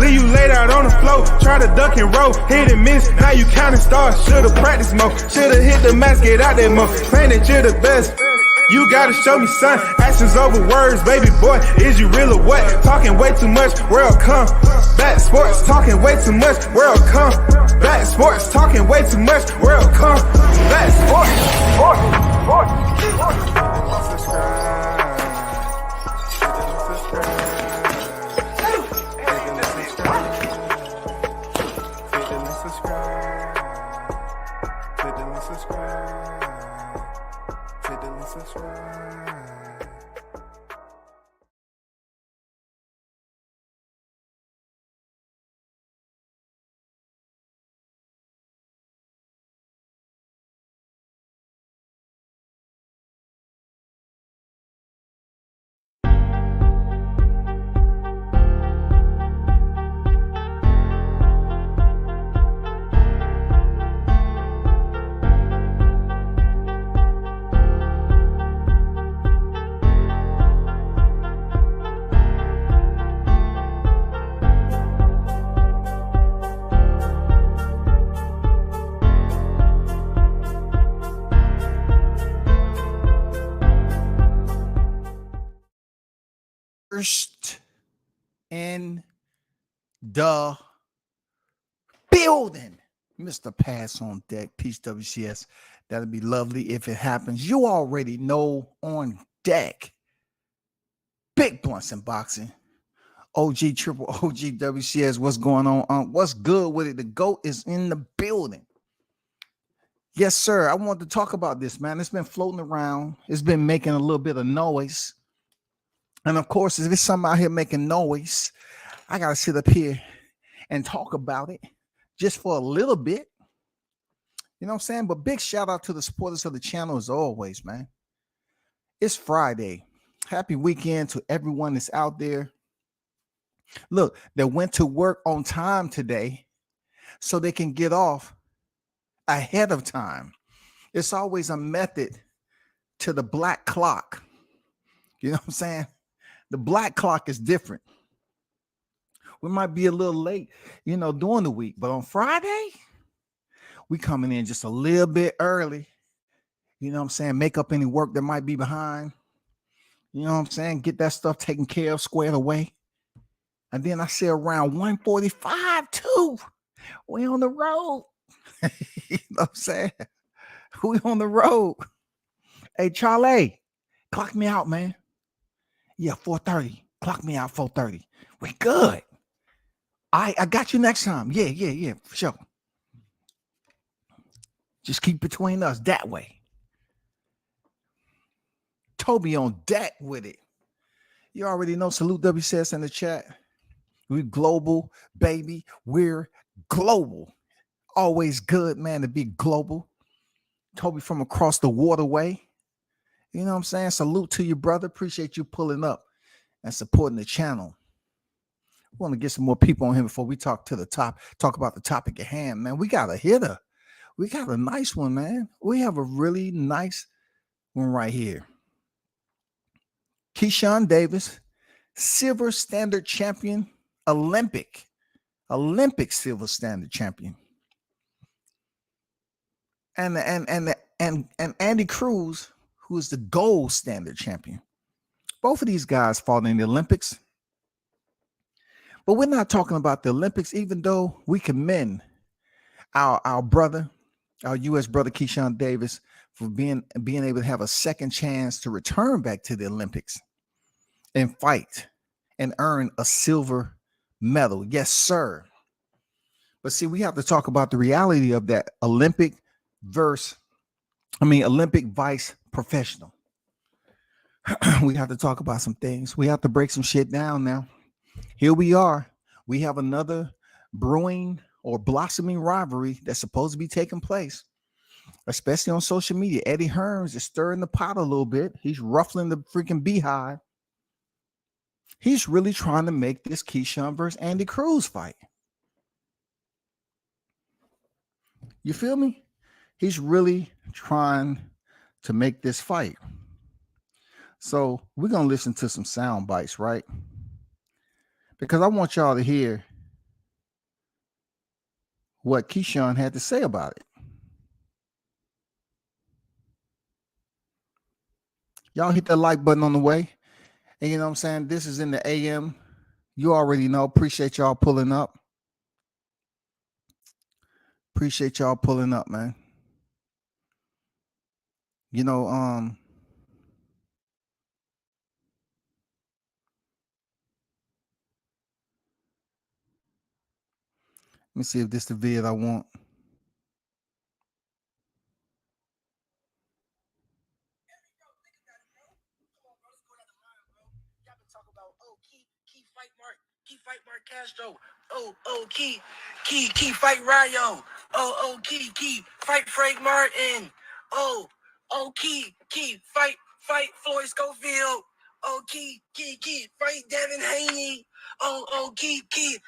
Leave you laid out on the floor. Try to duck and roll. Hit and miss. Now you counting stars. Should've practiced more. Should've hit the mask. Get out there more. Saying that you're the best. You gotta show me, son. Actions over words, baby boy. Is you real or what? Talking way too much, world come. Back sports, talking way too much, world come. Back sports, talking way too much, world come. Back sports, First in the building, Mr. Pass on Deck, Peace WCS. That'll be lovely if it happens. You already know on deck. Big Blunts in Boxing. OG, Triple OG WCS. What's going on? What's good with it? The GOAT is in the building. Yes, sir. I want to talk about this, man. It's been floating around. It's been making a little bit of noise. And of course, if there's something out here making noise, I got to sit up here and talk about it just for a little bit. You know what I'm saying? But big shout out to the supporters of the channel as always, man. It's Friday. Happy weekend to everyone that's out there. Look, they went to work on time today so they can get off ahead of time. It's always a method to the black clock. You know what I'm saying? The black clock is different. We might be a little late, during the week, but on Friday, we coming in just a little bit early. You know what I'm saying? Make up any work that might be behind. You know what I'm saying? Get that stuff taken care of, squared away. And then I say around 1:45 too. We on the road. You know what I'm saying? We on the road. Hey, Charlie, clock me out, man. Yeah, 4:30. Clock me out 4:30. We good. I got you next time. Yeah, for sure. Just keep between us that way. Toby on deck with it. You already know. Salute WCS in the chat. We're global, baby. We're global. Always good, man, to be global. Toby from across the waterway. You know what I'm saying? Salute to you, brother. Appreciate you pulling up and supporting the channel. We want to get some more people on here before we talk about the topic at hand, man. We got a hitter. We got a nice one, man. We have a really nice one right here. Keyshawn Davis, silver standard champion, Olympic silver standard champion. And Andy Cruz, who is the gold standard champion. Both of these guys fought in the Olympics. But we're not talking about the Olympics, even though we commend our brother, our U.S. brother Keyshawn Davis, for being able to have a second chance to return back to the Olympics and fight and earn a silver medal. Yes, sir. But see, we have to talk about the reality of that Olympic vice professional. We have to talk about some things. We have to break some shit down now. Here we are. We have another brewing or blossoming rivalry that's supposed to be taking place, especially on social media. Eddie Hearns is stirring the pot a little bit. He's ruffling the freaking beehive. He's really trying to make this Keyshawn versus Andy Cruz fight. You feel me? He's really trying to make this fight. So we're going to listen to some sound bites, right? Because I want y'all to hear what Keyshawn had to say about it. Y'all hit the like button on the way. And you know what I'm saying? This is in the AM. You already know. Appreciate y'all pulling up. Appreciate y'all pulling up, man. You know, let me see if this is the vid I want. Key fight Mark Castro. Key fight Rayo. Key fight Frank Martin. Key fight Floyd Schofield. Key fight Devin Haney. Key,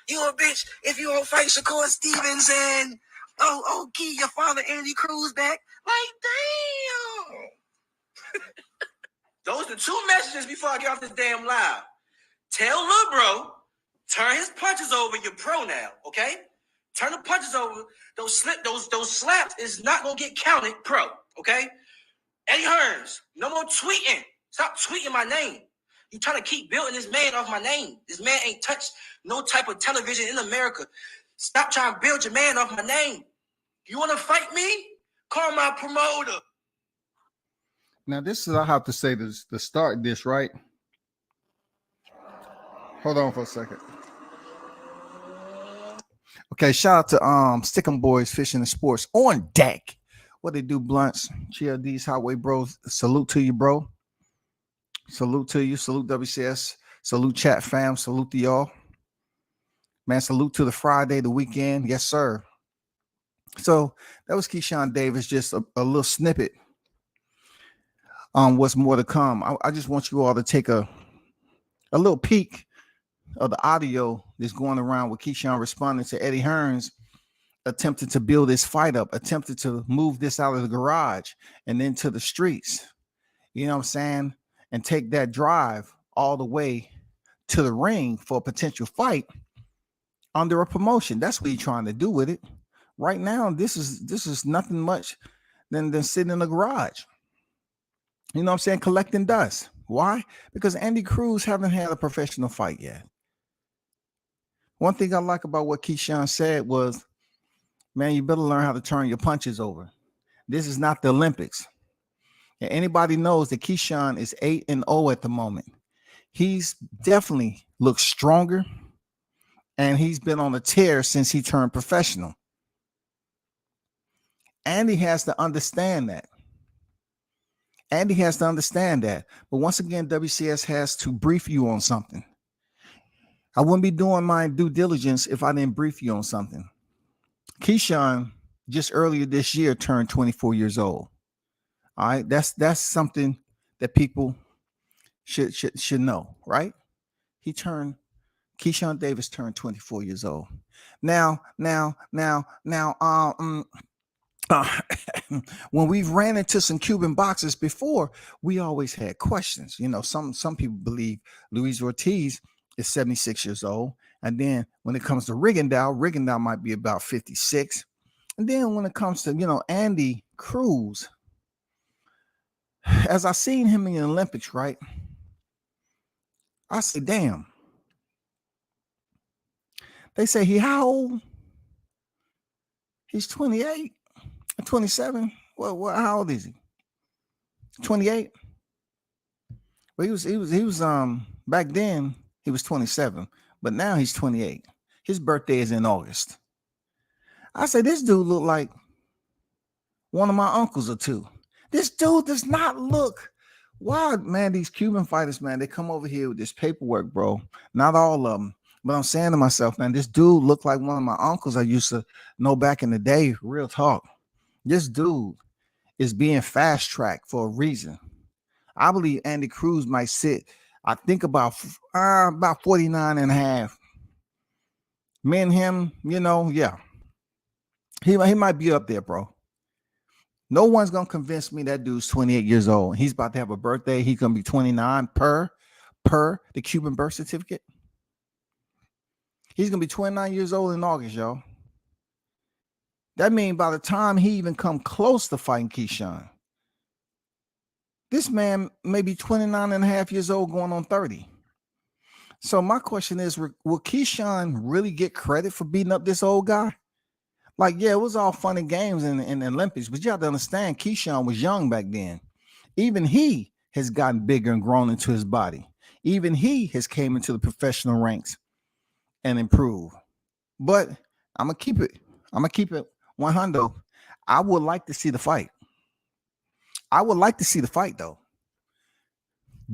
you a bitch if you don't fight Shakur Stevenson. Key, your father Andy Cruz back. Like, damn. Those are 2 messages before I get off this damn live. Tell Lil Bro, turn his punches over. You're pro now, okay? Turn the punches over. Those slaps is not gonna get counted pro, okay? Eddie Hearns, no more tweeting. Stop tweeting my name. You trying to keep building this man off my name. This man ain't touched no type of television in America. Stop trying to build your man off my name. You want to fight me? Call my promoter. Now, this is, I have to say this to start this, right? Hold on for a second. Okay, shout out to Stickum Boys Fishing and Sports on deck. What they do, Blunts, GLDs, Highway Bros. Salute to you, bro. Salute to you. Salute WCS. Salute chat fam. Salute to y'all. Man, salute to the Friday, the weekend. Yes, sir. So that was Keyshawn Davis, just a little snippet on what's more to come. I just want you all to take a little peek of the audio that's going around with Keyshawn responding to Eddie Hearns, attempted to build this fight up, attempted to move this out of the garage and into the streets. You know what I'm saying? And take that drive all the way to the ring for a potential fight under a promotion. That's what he's trying to do with it. Right now, this is nothing much than sitting in the garage. You know what I'm saying? Collecting dust. Why? Because Andy Cruz haven't had a professional fight yet. One thing I like about what Keyshawn said was, man, you better learn how to turn your punches over. This is not the Olympics. And anybody knows that Keyshawn is 8-0 at the moment. He's definitely looks stronger, and he's been on a tear since he turned professional. Andy has to understand that. But once again, WCS has to brief you on something. I wouldn't be doing my due diligence if I didn't brief you on something. Keyshawn just earlier this year turned 24 years old. All right, that's something that people should know, right? Keyshawn Davis turned 24 years old. Now, when we've ran into some Cuban boxers before, we always had questions. You know, some people believe Luis Ortiz is 76 years old. And then when it comes to Rigondeaux might be about 56. And then when it comes to, Andy Cruz, as I seen him in the Olympics, right? I say, damn. They say how old? He's 28, 27. Well, how old is he? 28. Well, he was back then he was 27, but now he's 28. His birthday is in August. I say this dude look like one of my uncles or two. This dude does not look wild, man. These Cuban fighters, man, they come over here with this paperwork, bro. Not all of them. But I'm saying to myself, man, this dude looked like one of my uncles I used to know back in the day. Real talk. This dude is being fast-tracked for a reason. I believe Andy Cruz might sit, I think about 49 and a half. Me and him, yeah. He might be up there, bro. No one's going to convince me that dude's 28 years old. He's about to have a birthday. He's going to be 29 per the Cuban birth certificate. He's going to be 29 years old in August, y'all. That means by the time he even come close to fighting Keyshawn, this man may be 29 and a half years old going on 30. So my question is, will Keyshawn really get credit for beating up this old guy? Like, yeah, it was all fun and games in the Olympics, but you have to understand Keyshawn was young back then. Even he has gotten bigger and grown into his body. Even he has came into the professional ranks and improved. But I'm gonna keep it 100. I would like to see the fight. I would like to see the fight though.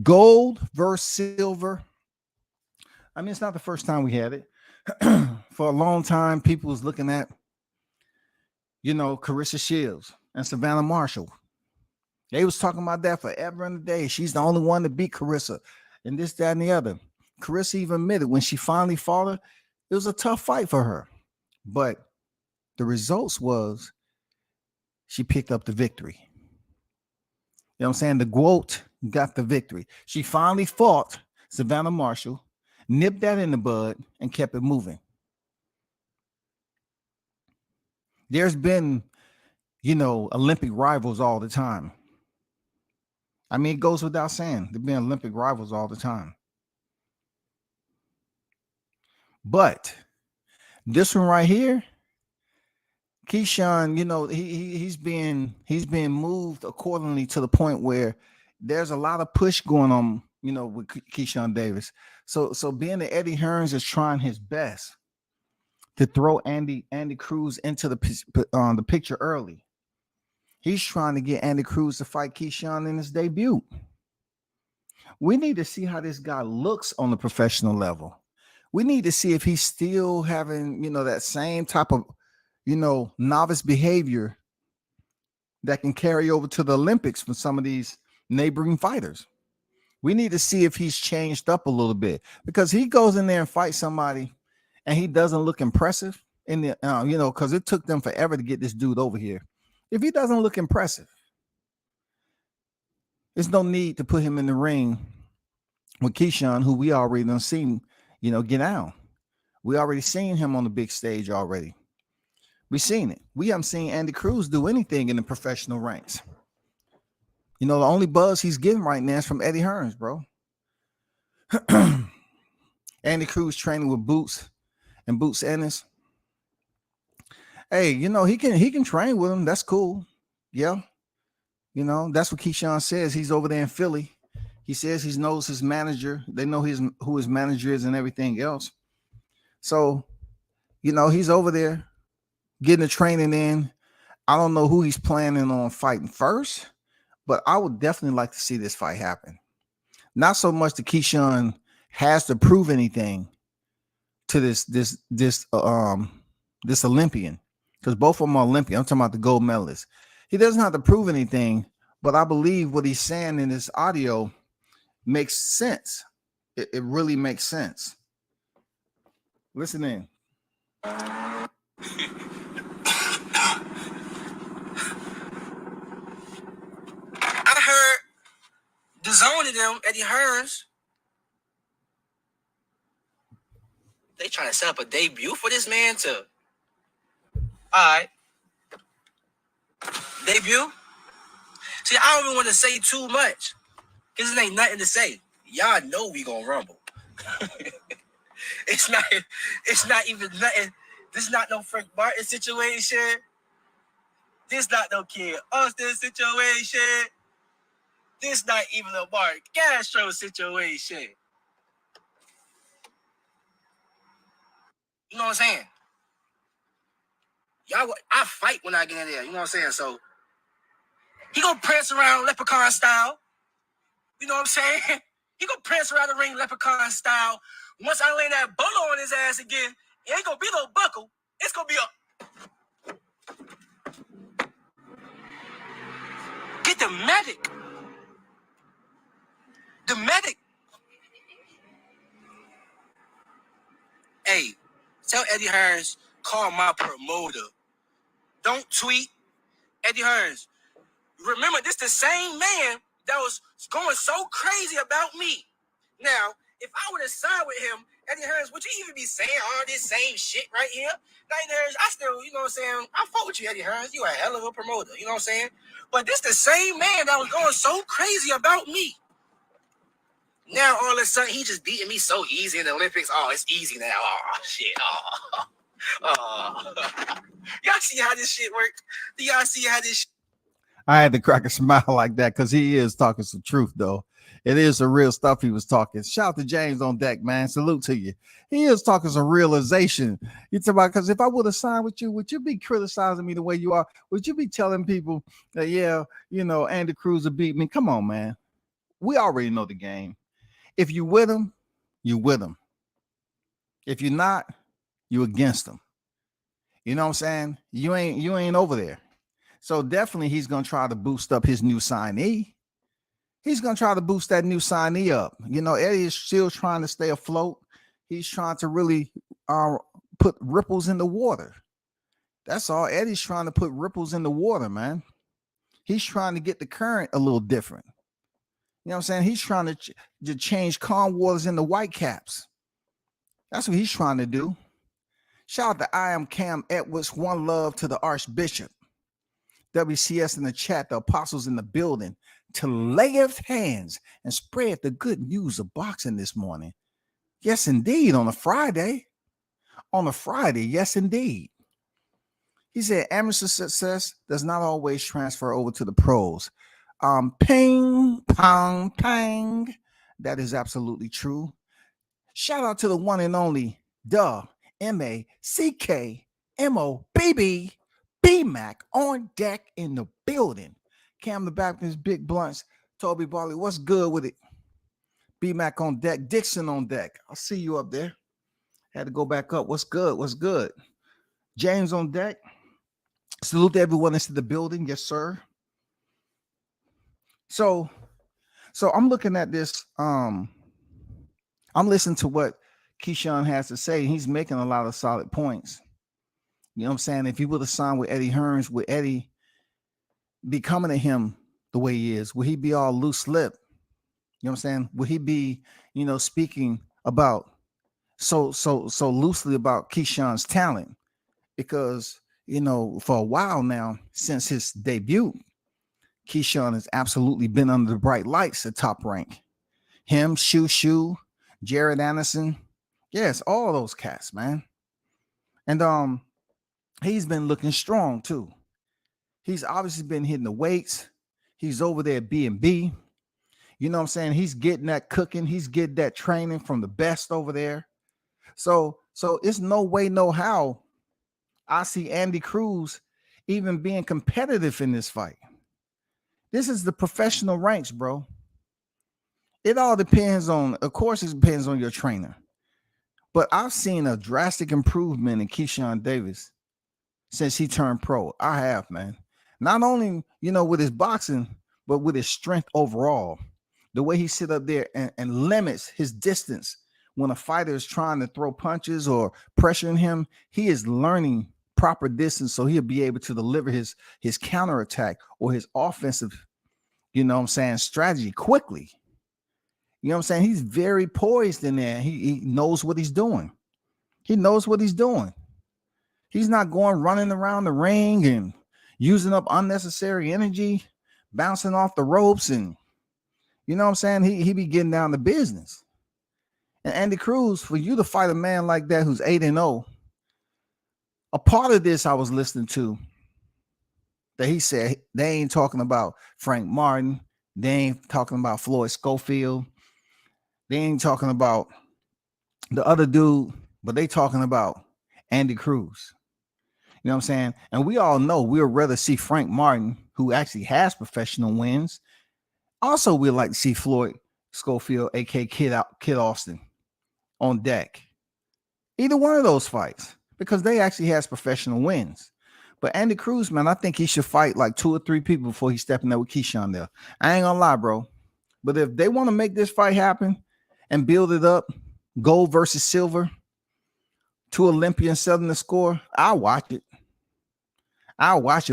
Gold versus silver. I mean, it's not the first time we had it. For a long time, people was looking at, Carissa Shields and Savannah Marshall. They was talking about that forever and a day. She's the only one to beat Carissa and this, that, and the other. Carissa even admitted when she finally fought her, it was a tough fight for her. But the results was she picked up the victory. You know what I'm saying? The GOAT got the victory. She finally fought Savannah Marshall, nipped that in the bud, and kept it moving. There's been, Olympic rivals all the time. I mean, it goes without saying. There've been Olympic rivals all the time. But this one right here, Keyshawn, he's being moved accordingly to the point where there's a lot of push going on, with Keyshawn Davis. So being that Eddie Hearns is trying his best to throw Andy Cruz into the picture early. He's trying to get Andy Cruz to fight Keyshawn in his debut. We need to see how this guy looks on the professional level. We need to see if he's still having, that same type of, novice behavior that can carry over to the Olympics from some of these neighboring fighters. We need to see if he's changed up a little bit, because he goes in there and fights somebody and he doesn't look impressive in the, because it took them forever to get this dude over here. If he doesn't look impressive, there's no need to put him in the ring with Keyshawn, who we already done seen, get down. We already seen him on the big stage already. We seen it. We haven't seen Andy Cruz do anything in the professional ranks. The only buzz he's getting right now is from Eddie Hearns, bro. Andy Cruz training with Boots Ennis. Hey, he can train with him. That's cool. Yeah. That's what Keyshawn says. He's over there in Philly. He says he knows his manager. They know who his manager is and everything else. So, he's over there getting the training in. I don't know who he's planning on fighting first, but I would definitely like to see this fight happen. Not so much that Keyshawn has to prove anything to this Olympian, because both of them are Olympian. I'm talking about the gold medalists. He doesn't have to prove anything, but I believe what he's saying in this audio makes sense. It really makes sense. Listen in. I heard the zone of them, Eddie Hearns, they trying to set up a debut for this man to. All right. Debut? See, I don't even want to say too much, because there ain't nothing to say. Y'all know we gonna rumble. It's not even nothing. This is not no Frank Martin situation. This not no Kid Austin situation. This not even a Mark Castro situation. You know what I'm saying? Y'all, I fight when I get in there. You know what I'm saying? So he gonna prance around leprechaun style. You know what I'm saying? He gonna prance around the ring leprechaun style. Once I lay that bolo on his ass again, it ain't gonna be no buckle. It's gonna be a get the medic. The medic. Hey, tell Eddie Hearns, call my promoter. Don't tweet. Eddie Hearns, remember, this the same man that was going so crazy about me. Now, if I would have signed with him Eddie Hearns, would you even be saying all this same shit right here? Now, Eddie Hearns, I still, you know what I'm saying? I fuck with you, Eddie Hearns. You a hell of a promoter, you know what I'm saying? But this the same man that was going so crazy about me. Now, all of a sudden, he just beating me so easy in the Olympics. Oh, it's easy now. Oh, shit. Oh. Y'all see how this shit works? Do y'all see how this shit? I had to crack a smile like that because he is talking some truth, though. It is the real stuff he was talking. Shout out to James on deck, man. Salute to you. He is talking some realization. You talk about, because if I would have signed with you, would you be criticizing me the way you are? Would you be telling people that, yeah, you know, Andy Cruz will beat me? Come on, man. We already know the game. If you with him, you with him. If you're not, you against him. You know what I'm saying? You ain't over there. So definitely he's going to try to boost up his new signee. He's going to try to boost that new signee up. You know, Eddie is still trying to stay afloat. He's trying to really put ripples in the water. That's all. Eddie's trying to put ripples in the water, man. He's trying to get the current a little different. You know what I'm saying? He's trying to change calm waters into white caps. That's what he's trying to do. Shout out to I am Cam Edwards. One love to the Archbishop. WCS in the chat, the apostles in the building, to lay his hands and spread the good news of boxing this morning. Yes, indeed, on a Friday. On a Friday, yes, indeed. He said amateur success does not always transfer over to the pros. Ping, pong, pang. That is absolutely true. Shout out to the one and only MACKMOBB. B-Mac on deck in the building. Cam the Baptist, Big Blunts, Toby Barley. What's good with it? B-Mac on deck. Dixon on deck. I'll see you up there. Had to go back up. What's good? What's good? James on deck. Salute to everyone into the building. Yes, sir. So I'm looking at this. I'm listening to what Keyshawn has to say. He's making a lot of solid points. You know what I'm saying? If he would have signed with Eddie Hearns, would Eddie be coming to him the way he is? Would he be all loose lip? You know what I'm saying? Would he be, you know, speaking about so loosely about Keyshawn's talent? Because, you know, for a while now, since his debut, Keyshawn has absolutely been under the bright lights at Top Rank. Him, Shu, Jared Anderson. Yes, all those cats, man. And he's been looking strong too. He's obviously been hitting the weights. He's over there at B&B. You know what I'm saying? He's getting that cooking. He's getting that training from the best over there. So it's no way, no how I see Andy Cruz even being competitive in this fight. This is the professional ranks, bro. It all depends on, of course, it depends on your trainer. But I've seen a drastic improvement in Keyshawn Davis since he turned pro. I have, man. Not only, you know, with his boxing, but with his strength overall. The way he sit up there and limits his distance when a fighter is trying to throw punches or pressuring him, he is learning proper distance so he'll be able to deliver his counterattack or his offensive, you know what I'm saying, strategy quickly. You know what I'm saying? He's very poised in there. He knows what he's doing. He knows what he's doing. He's not going running around the ring and using up unnecessary energy, bouncing off the ropes. And you know what I'm saying? He be getting down to business. And Andy Cruz, for you to fight a man like that who's 8-0, a part of this I was listening to that he said they ain't talking about Frank Martin. They ain't talking about Floyd Schofield. They ain't talking about the other dude, but they talking about Andy Cruz. You know what I'm saying? And we all know we'd rather see Frank Martin, who actually has professional wins. Also, we'd like to see Floyd Schofield, aka Kid Austin, on deck. Either one of those fights, because they actually has professional wins. But Andy Cruz, man, I think he should fight like 2 or 3 people before he's stepping there with Keyshawn there. I ain't gonna lie, bro. But if they want to make this fight happen and build it up, gold versus silver, 2 Olympians selling the score, I'll watch it.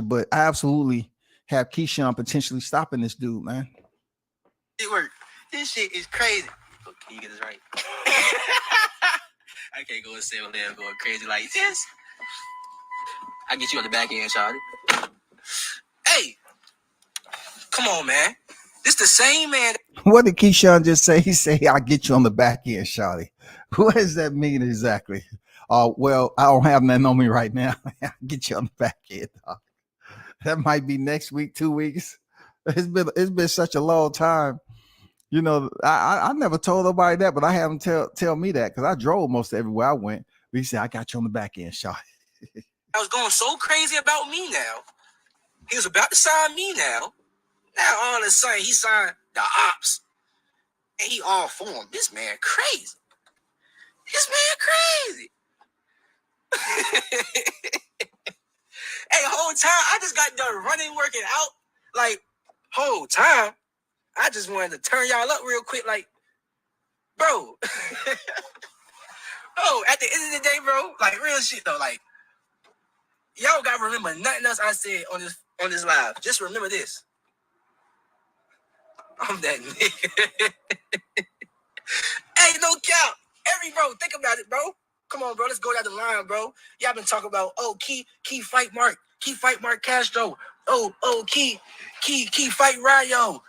But I absolutely have Keyshawn potentially stopping this dude, man. It worked. This shit is crazy. Oh, can you get this right? I can't go and say when they're going crazy like this. I get you on the back end, Charlie. Hey, come on, man. This the same man. What did Keyshawn just say? He said, I'll get you on the back end, Shawty. What does that mean exactly? Well, I don't have nothing on me right now. I'll get you on the back end. That might be next week, 2 weeks. It's been such a long time. You know, I never told nobody that, but I have them tell me that because I drove most everywhere I went. But he said, I got you on the back end, Shawty. I was going so crazy about me now. He was about to sign me now. Now all of a sudden he signed the ops. And he all for him. This man crazy. This man crazy. Hey, whole time I just got done running, working out. Like, whole time I just wanted to turn y'all up real quick. Like, bro. Oh, at the end of the day, bro, like real shit though. Like, y'all gotta remember nothing else I said on this live. Just remember this. I'm that nigga. Hey, no cap. Bro, think about it, bro. Come on, bro. Let's go down the line, bro. Y'all been talking about, Key fight Mark. Key fight Mark Castro. Key fight Rayo.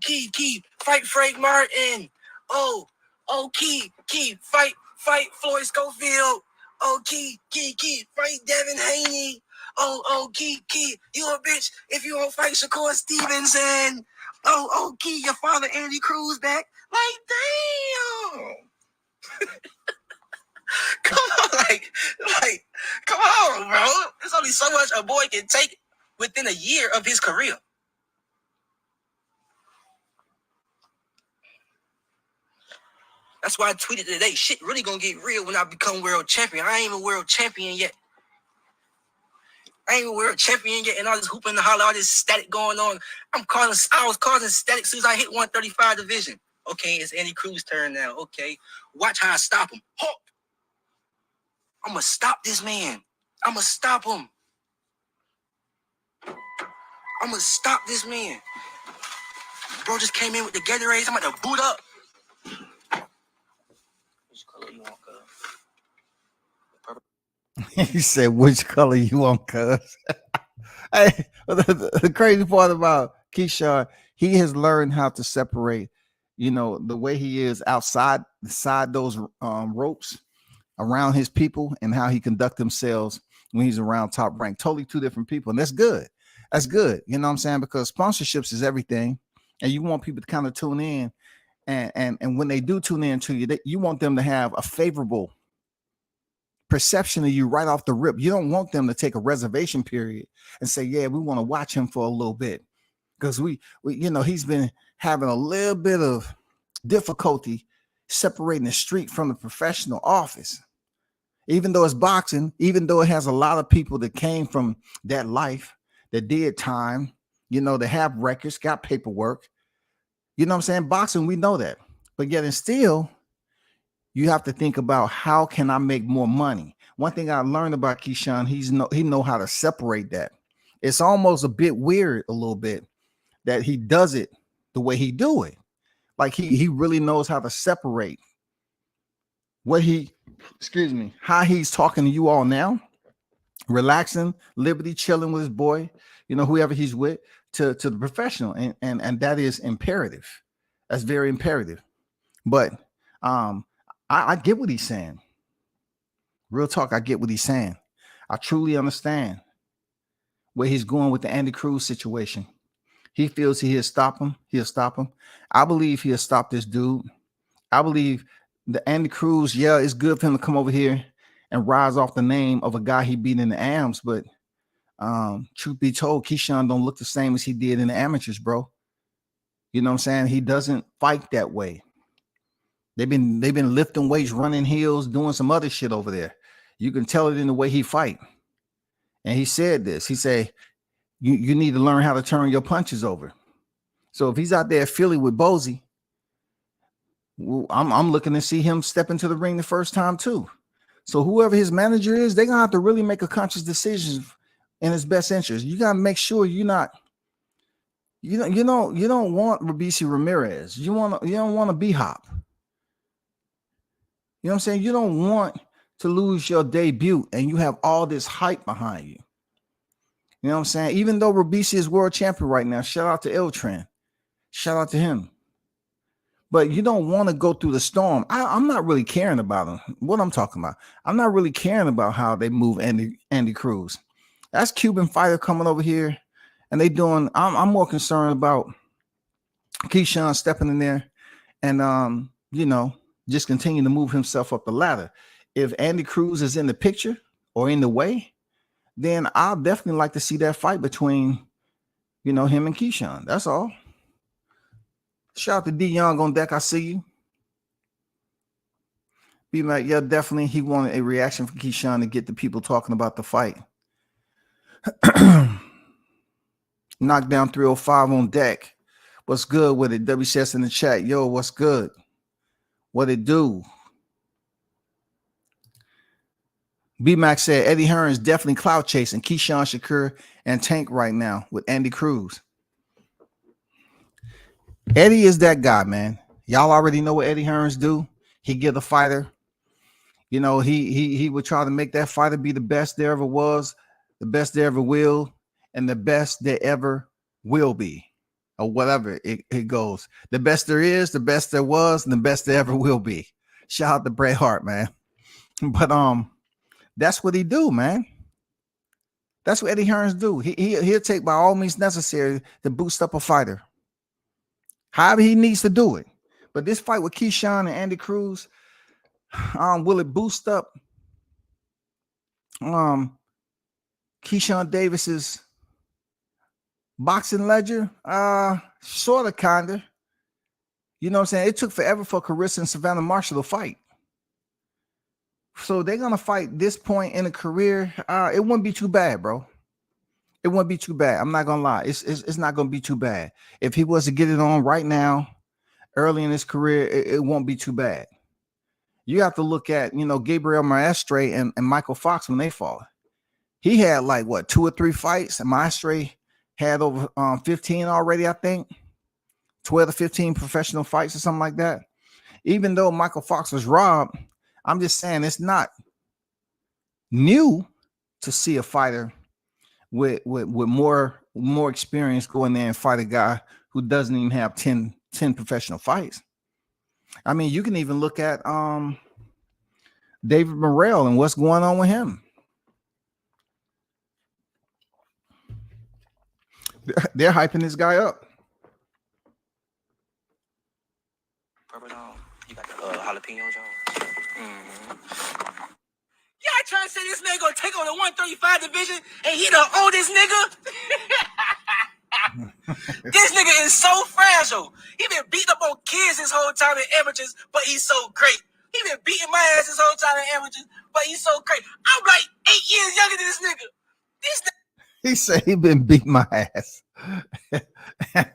Key fight Frank Martin. Key fight Floyd Schofield. Key fight Devin Haney. Key, you a bitch if you don't fight Shakur Stevenson. Key, your father Andy Cruz back. Like, damn. Come on, come on, bro. There's only so much a boy can take within a year of his career. That's why I tweeted today, shit really gonna get real when I become world champion. I ain't even world champion yet. And all this hooping and holler, all this static going on. I was causing static as soon as I hit 135 division. Okay, it's Andy Cruz's turn now. Okay, watch how I stop him. Hop. I'm going to stop this man. I'm going to stop him. I'm going to stop this man. Bro just came in with the Gatorades. I'm about to boot up. Which color you want, cuz? He said, which color you want, cuz? Hey, the crazy part about Keyshawn, he has learned how to separate, you know, the way he is outside those ropes around his people and how he conducts himself when he's around top rank. Totally two different people. And that's good. That's good. You know what I'm saying? Because sponsorships is everything. And you want people to kind of tune in. And when they do tune in to you, you want them to have a favorable perception of you right off the rip. You don't want them to take a reservation period and say, yeah, we want to watch him for a little bit. Because we you know, he's been having a little bit of difficulty separating the street from the professional office. Even though it's boxing, even though it has a lot of people that came from that life, that did time, you know, they have records, got paperwork. You know what I'm saying? Boxing, we know that. But yet and still, you have to think about how can I make more money? One thing I learned about Keyshawn, he know how to separate that. It's almost a bit weird a little bit that he does it the way he do it. Like he really knows how to separate how he's talking to you all now, relaxing, liberty, chilling with his boy, you know, whoever he's with, to the professional. And that is imperative. That's very imperative. But I get what he's saying. Real talk, I get what he's saying. I truly understand where he's going with the Andy Cruz situation. He feels he'll stop him. He'll stop him. I believe he'll stop this dude. I believe the Andy Cruz, yeah, it's good for him to come over here and rise off the name of a guy he beat in the AMs. But truth be told, Keyshawn don't look the same as he did in the amateurs, bro. You know what I'm saying? He doesn't fight that way. They've been lifting weights, running hills, doing some other shit over there. You can tell it in the way he fight. And he said this. He said, you need to learn how to turn your punches over. So if he's out there Philly with Bozy, I'm looking to see him step into the ring the first time too. So whoever his manager is, they're gonna have to really make a conscious decision in his best interest. You gotta make sure you don't want Robeisy Ramirez. You don't want a B-hop. You know what I'm saying? You don't want to lose your debut and you have all this hype behind you. You know what I'm saying? Even though Ribisi is world champion right now, shout out to Eltran. Shout out to him. But you don't want to go through the storm. I'm not really caring about him. What I'm talking about. I'm not really caring about how they move Andy Cruz. That's Cuban fighter coming over here. And they doing, I'm more concerned about Keyshawn stepping in there and just continue to move himself up the ladder. If Andy Cruz is in the picture or in the way, then I'll definitely like to see that fight between, him and Keyshawn. That's all. Shout out to D Young on deck. I see you. Be like, yeah, definitely. He wanted a reaction from Keyshawn to get the people talking about the fight. Knockdown 305 on deck. What's good with it? WCS in the chat. Yo, what's good? What it do? B-Max said Eddie Hearn's definitely clout chasing Keyshawn Shakur and Tank right now with Andy Cruz. Eddie is that guy, man. Y'all already know what Eddie Hearns do. He give the fighter, he would try to make that fighter be the best there ever was, the best there ever will, and the best there ever will be, or whatever it goes. The best there is, the best there was, and the best there ever will be. Shout out to Bret Hart, man. But that's what he do, man. That's what Eddie Hearns do. He'll take by all means necessary to boost up a fighter. However he needs to do it. But this fight with Keyshawn and Andy Cruz, will it boost up Keyshawn Davis's boxing ledger? Sort of, kind of. You know what I'm saying? It took forever for Carissa and Savannah Marshall to fight. So they're going to fight this point in a career. It wouldn't be too bad, bro. It wouldn't be too bad. I'm not going to lie. It's not going to be too bad. If he was to get it on right now, early in his career, it won't be too bad. You have to look at, Gabriel Maestre and Michael Fox when they fought. He had 2 or 3 fights, and Maestre had over 15 already, I think. 12 to 15 professional fights or something like that. Even though Michael Fox was robbed, I'm just saying it's not new to see a fighter with more experience go in there and fight a guy who doesn't even have 10 professional fights. I mean, you can even look at David Morrell and what's going on with him. They're hyping this guy up. You got the jalapeno Jones. Y'all trying to say this nigga gonna take on the 135 division and he the oldest nigga? This nigga is so fragile. He been beating up on kids this whole time in amateurs, but he's so great. He been beating my ass this whole time in amateurs, but he's so great. I'm like 8 years younger than this nigga. He said he been beating my ass.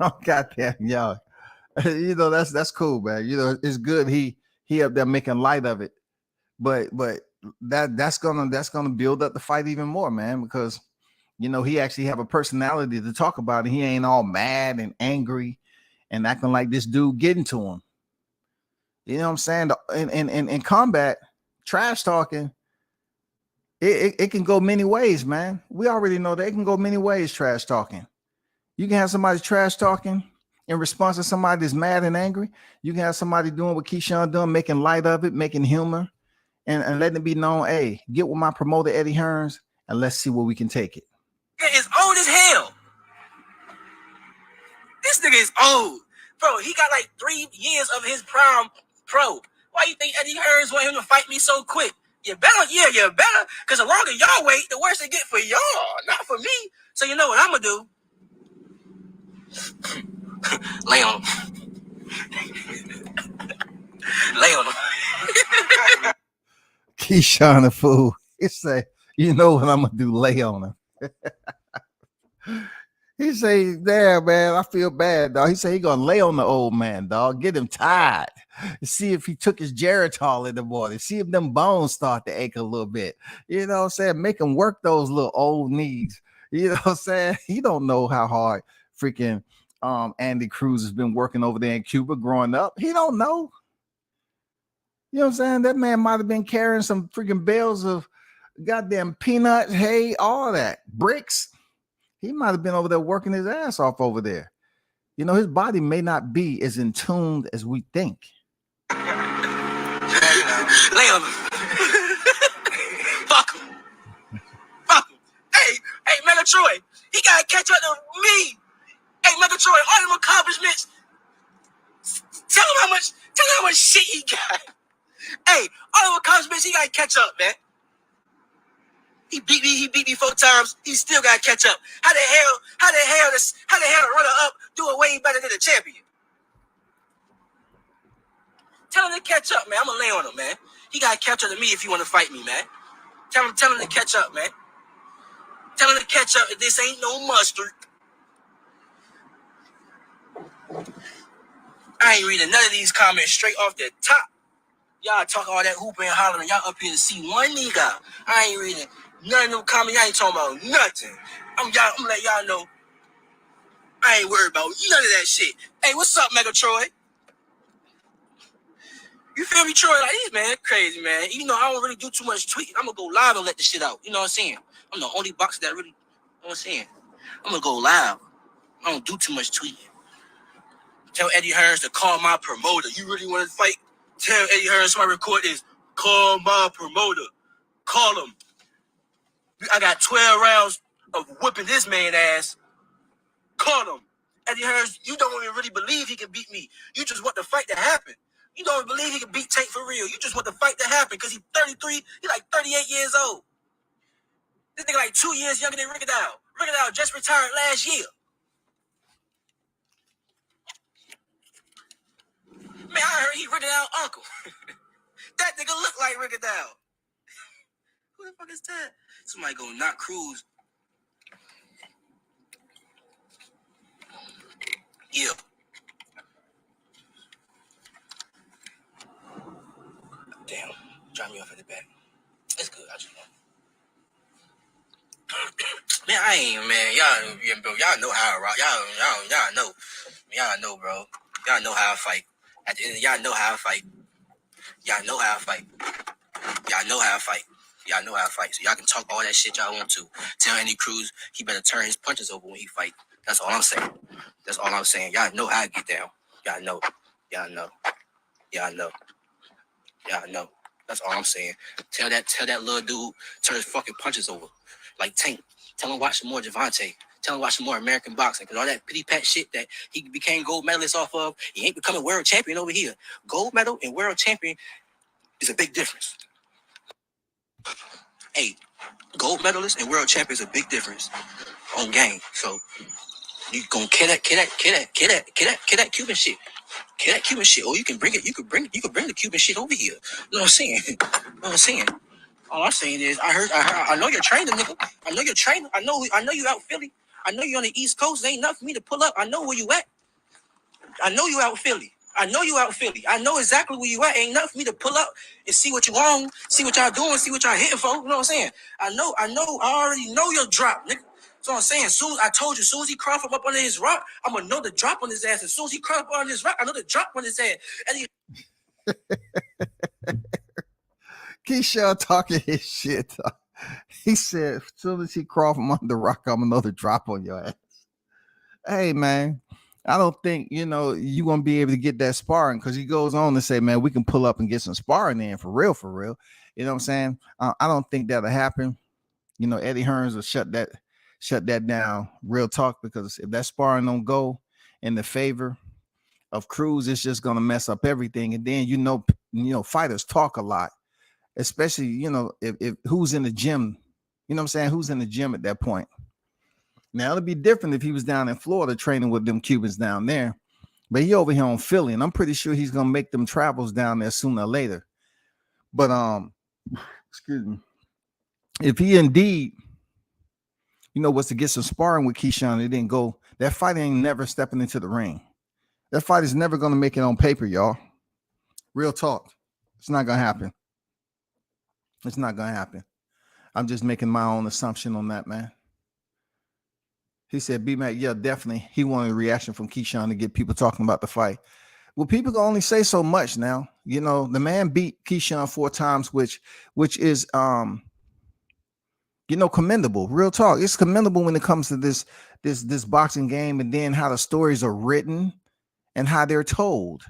Oh, goddamn, y'all. That's cool, man. It's good he up there making light of it. But that's gonna build up the fight even more, man, because he actually have a personality to talk about it. He ain't all mad and angry and acting like this dude getting to him. You know what I'm saying? In combat, trash talking, it can go many ways, man. We already know that it can go many ways, trash talking. You can have somebody trash talking in response to somebody that's mad and angry. You can have somebody doing what Keyshawn doing, making light of it, making humor, and letting it be known, hey, get with my promoter, Eddie Hearns, and let's see where we can take it. Is old as hell. This nigga is old. Bro, he got 3 years of his prime pro. Why you think Eddie Hearns want him to fight me so quick? You better. Because the longer y'all wait, the worse it get for y'all, not for me. So you know what I'm going to do? Lay on him. Lay on him. Keyshawn a fool. He say, you know what I'm going to do? Lay on him. He say, damn, man, I feel bad, dog. He say he going to lay on the old man, dog. Get him tired. See if he took his Geritol in the morning. See if them bones start to ache a little bit. You know what I'm saying? Make him work those little old knees. You know what I'm saying? He don't know how hard freaking Andy Cruz has been working over there in Cuba growing up. He don't know. You know what I'm saying? That man might have been carrying some freaking bales of goddamn peanuts, hay, all that, bricks. He might have been over there working his ass off over there. You know, his body may not be as in tune as we think. Lay on him. Fuck him. Fuck him. Hey, Megatroy, he gotta catch up to me. Hey, Megatroy, all them accomplishments. Tell him how much shit he got. Hey, all them accomplishments, he gotta catch up, man. He beat me 4 times. He still gotta catch up. How the hell the runner-up do it way better than the champion? Tell him to catch up, man. I'm gonna lay on him, man. He gotta catch up to me if he wanna fight me, man. Tell him to catch up, man. Tell him to catch up. This ain't no mustard. I ain't reading none of these comments straight off the top. Y'all talk all that hooping and hollering. Y'all up here to see one nigga. I ain't reading none of them comments. I ain't talking about nothing. I'm let y'all know. I ain't worried about none of that shit. Hey, what's up, Megatroy? You feel me, Troy? Like this, man, crazy, man. You know, I don't really do too much tweeting. I'm gonna go live and let the shit out. You know what I'm saying? I'm the only boxer that really, you know what I'm saying? I'm gonna go live. I don't do too much tweeting. Tell Eddie Hearns to call my promoter. You really want to fight? Tell Eddie Hearns, somebody record this. Call my promoter. Call him. I got 12 rounds of whipping this man ass. Call him. Eddie Hearns, you don't even really believe he can beat me. You just want the fight to happen. You don't believe he can beat Tank for real. You just want the fight to happen because he's 33. He's like 38 years old. This nigga like 2 years younger than Rigondeaux. Rigondeaux just retired last year. Man, I heard he Rigondeaux uncle. That nigga look like Rigondeaux. Who the fuck is that? Somebody go knock Cruz. Yeah. Damn. Drop me off at the back. It's good. I just know. Man, I ain't, man. Y'all know how I rock. Y'all know. Y'all know, bro. Y'all know how I fight. At the end, y'all know how I fight. Y'all know how I fight. Y'all know how I fight. Y'all know how I fight. So y'all can talk all that shit y'all want to. Tell Andy Cruz he better turn his punches over when he fight. That's all I'm saying. That's all I'm saying. Y'all know how I get down. Y'all know. Y'all know. Y'all know. Y'all know. That's all I'm saying. Tell that little dude turn his fucking punches over. Like Tank. Tell him watch some more Javante. Tell him watch some more American boxing. Because all that pity pat shit that he became gold medalist off of, he ain't becoming world champion over here. Gold medal and world champion is a big difference. Hey, gold medalist and world champion is a big difference on game. So you gonna kill that Cuban shit. Kill that Cuban shit. Or you can bring it. You could bring the Cuban shit over here. You know what I'm saying? You know what I'm saying? All I'm saying is, I know you're trainer, nigga. I know you're trainer. I know you out Philly. I know you on the East Coast. There ain't nothing for me to pull up. I know where you at. I know you out Philly. I know exactly where you at. Ain't nothing for me to pull up and see what you on, see what y'all doing, see what y'all hitting for. You know what I'm saying? I already know your drop, nigga. That's what I'm saying. I told you, soon as he Crawford up under his rock, I'm gonna know the drop on his ass. As soon as he Crawford up under his rock, I know the drop on his ass. And Keyshawn talking his shit. He said, as soon as he crawl from under the rock, I'm another drop on your ass. Hey, man, I don't think, you're going to be able to get that sparring, because he goes on to say, man, we can pull up and get some sparring in for real. You know what I'm saying? I don't think that'll happen. Eddie Hearns will shut that down, real talk, because if that sparring don't go in the favor of Cruz, it's just going to mess up everything. And then, fighters talk a lot. Especially, if who's in the gym, you know what I'm saying? Who's in the gym at that point? Now, it'd be different if he was down in Florida training with them Cubans down there. But he over here on Philly, and I'm pretty sure he's going to make them travels down there sooner or later. But, excuse me. If he indeed, was to get some sparring with Keyshawn, it didn't go. That fight ain't never stepping into the ring. That fight is never going to make it on paper, y'all. Real talk. It's not going to happen. It's not going to happen. I'm just making my own assumption on that, man. He said, B-Mac, yeah, definitely. He wanted a reaction from Keyshawn to get people talking about the fight. Well, people can only say so much now. You know, the man beat Keyshawn 4 times, which is commendable. Real talk. It's commendable when it comes to this boxing game, and then how the stories are written and how they're told.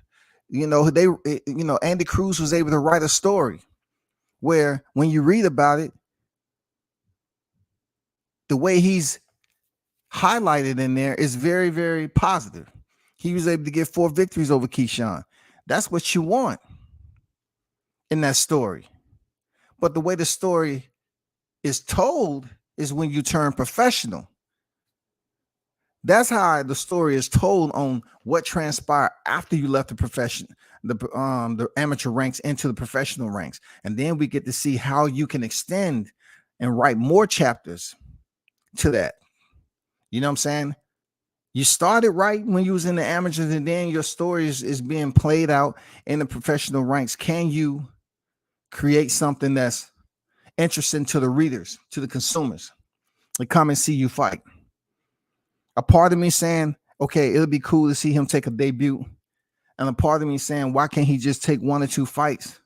Andy Cruz was able to write a story where when you read about it, the way he's highlighted in there is very, very positive. He was able to get 4 victories over Keyshawn. That's what you want in that story. But the way the story is told is when you turn professional. That's how the story is told on what transpired after you left the profession, the amateur ranks into the professional ranks. And then we get to see how you can extend and write more chapters to that. You know what I'm saying? You started right when you was in the amateurs, and then your story is being played out in the professional ranks. Can you create something that's interesting to the readers, to the consumers, to come and see you fight? A part of me saying, okay, it'll be cool to see him take a debut. And a part of me saying, why can't he just take 1 or 2 fights?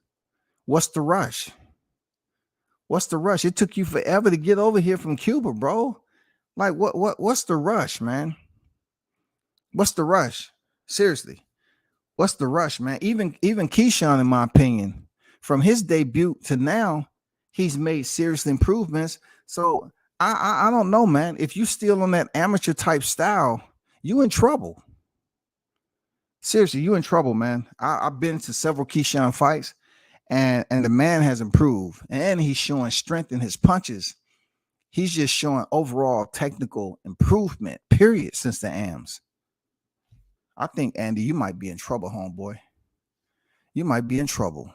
What's the rush? What's the rush? It took you forever to get over here from Cuba, bro. Like, what's the rush, man? What's the rush? Seriously, what's the rush, man? Even Keyshawn, in my opinion, from his debut to now, he's made serious improvements. So I don't know, man. If you still on that amateur type style, you in trouble. Seriously, you in trouble, man. I've been to several Keyshawn fights, and the man has improved, and he's showing strength in his punches. He's just showing overall technical improvement, period, since the AMs. I think, Andy, you might be in trouble, homeboy. You might be in trouble.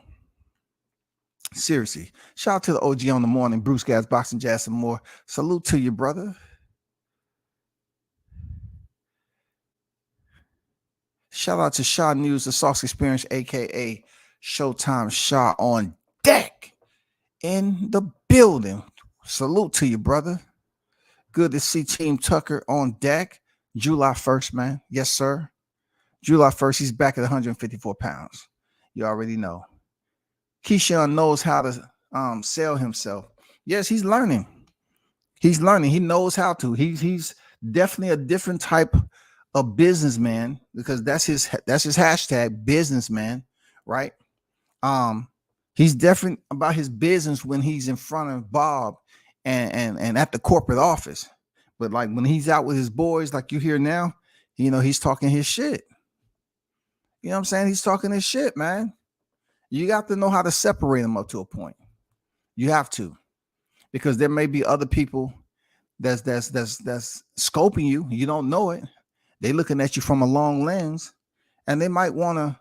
Seriously. Shout out to the OG on the morning, Bruce Gas, Boxing Jazz, and more. Salute to you, brother. Shout out to Shaw News, the Sauce Experience, aka Showtime Shaw, on deck in the building. Salute to you, brother. Good to see Team Tucker on deck. July 1st, man. Yes, sir. July 1st, he's back at 154 pounds. You already know. Keyshawn knows how to sell himself. Yes, he's learning. He's learning. He knows how to. He's definitely a different type of businessman, because that's his hashtag, businessman, right? He's different about his business when he's in front of Bob and at the corporate office. But like when he's out with his boys, like you hear now, he's talking his shit. You know what I'm saying? He's talking his shit, man. You got to know how to separate them up to a point. You have to, because there may be other people that's scoping you. You don't know it. They looking at you from a long lens, and they might want to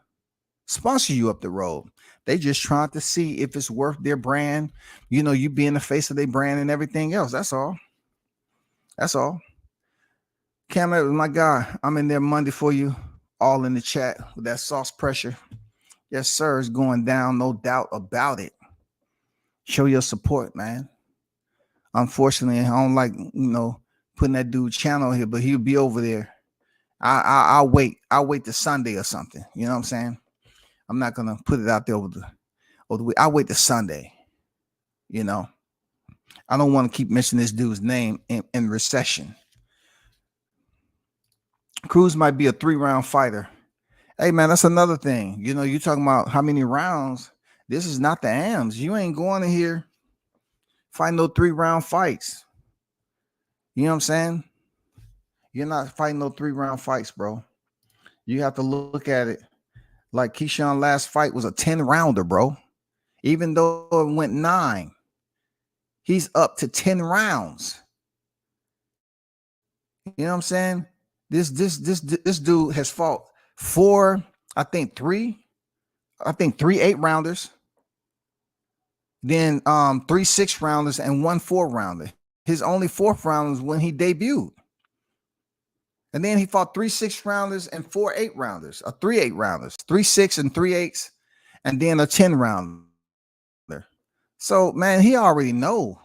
sponsor you up the road. They just trying to see if it's worth their brand. You being the face of their brand and everything else. That's all. That's all. Cam, my guy, I'm in there Monday for you. All in the chat with that sauce pressure. Yes, sir. It's going down. No doubt about it. Show your support, man. Unfortunately, I don't like, putting that dude channel here, but he'll be over there. I'll wait. I'll wait to Sunday or something. You know what I'm saying? I'm not going to put it out there over the week. I'll wait to Sunday. I don't want to keep mentioning this dude's name in recession. Cruz might be a 3-round fighter. Hey, man, that's another thing. You talking about how many rounds. This is not the AMs. You ain't going in here fighting no 3-round fights. You know what I'm saying? You're not fighting no 3-round fights, bro. You have to look at it like Keyshawn last fight was a 10-rounder, bro. Even though it went 9, he's up to 10 rounds. You know what I'm saying? This dude has fought 4, I think 3 8-rounders, then 3 6-rounders and 1 4-rounder. His only 4th round was when he debuted. And then he fought 3 6-rounders and 4 8-rounders, or 3 8-rounders, 3 6 and 3 8s, and then a 10-rounder. So, man, he already know.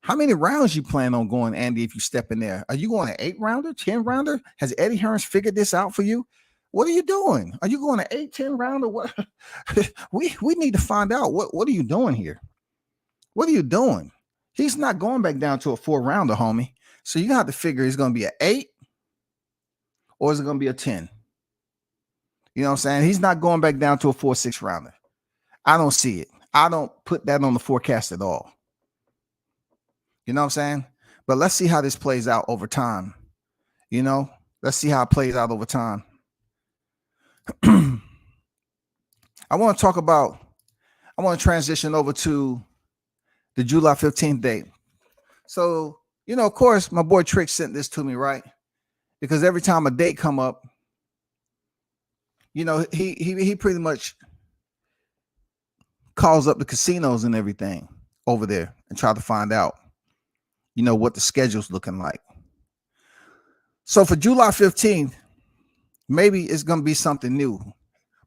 How many rounds you plan on going, Andy, if you step in there? Are you going an 8-rounder, 10-rounder? Has Eddie Hearns figured this out for you? What are you doing? Are you going to 8-10 round or what? we need to find out what are you doing here? What are you doing? He's not going back down to a 4-rounder, homie. So you have to figure it's going to be an 8 or is it going to be a 10? You know what I'm saying? He's not going back down to a 4-6 rounder. I don't see it. I don't put that on the forecast at all. You know what I'm saying? But let's see how this plays out over time. You know, let's see how it plays out over time. I want to transition over to the July 15th date. So, you know, of course, my boy Trick sent this to me, right? Because every time a date come up, you know, he pretty much calls up the casinos and everything over there and try to find out, you know, what the schedule's looking like. So for July 15th, maybe it's going to be something new.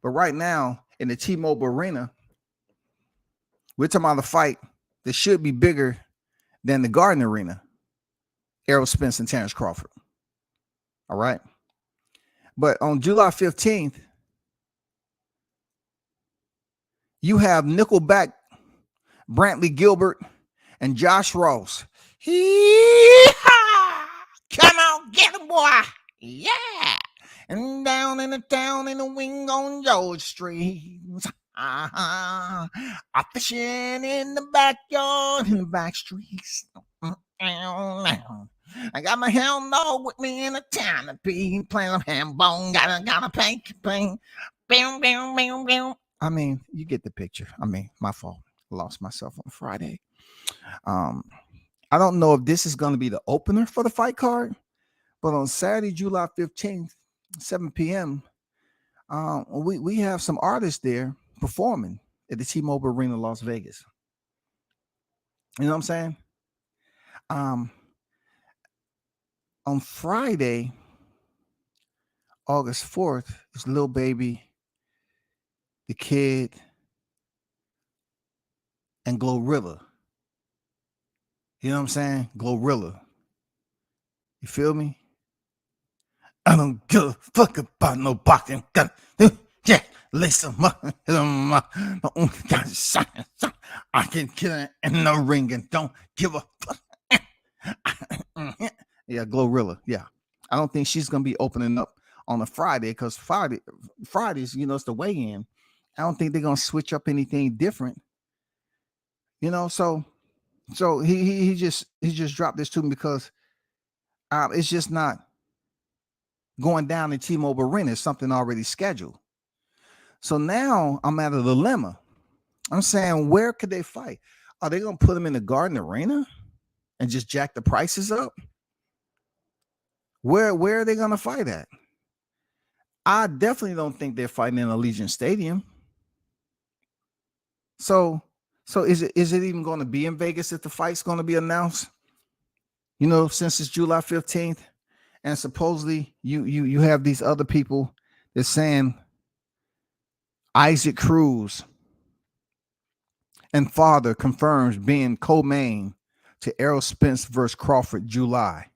But right now in the T-Mobile Arena, we're talking about a fight that should be bigger than the Garden Arena. Errol Spence and Terrence Crawford. All right. But on July 15th, you have Nickelback, Brantley Gilbert, and Josh Ross. Hee-haw! Come on, get him, boy. Yeah. And down in the town in the wing on George Street. I'm fishing in the backyard in the back streets. I got my hound dog with me in a town to be playing a ham bone. Gotta pay. I mean, you get the picture. I mean, my fault. I lost myself on Friday. I don't know if this is going to be the opener for the fight card, but on Saturday, July 15th, 7 p.m., we have some artists there performing at the T-Mobile Arena, Las Vegas. You know what I'm saying? On Friday, August 4th, is Lil Baby, The Kid, and Glorilla. You know what I'm saying? Glorilla. You feel me? I don't give a fuck about no boxing. Yeah, listen, I can kill it in the ring and don't give a fuck. Yeah, Glorilla. Yeah, I don't think she's gonna be opening up on a Friday because Fridays, you know, it's the weigh-in. I don't think they're gonna switch up anything different. You know, so he just dropped this to me because it's just not going down in T-Mobile Arena. It's something already scheduled. So now I'm at a dilemma. I'm saying, where could they fight? Are they gonna put them in the Garden Arena and just jack the prices up? Where are they gonna fight at? I definitely don't think they're fighting in Allegiant Stadium. So is it even going to be in Vegas if the fight's going to be announced? You know, since it's July 15th, and supposedly you have these other people that's saying Isaac Cruz and father confirms being co-main to Errol Spence versus Crawford July.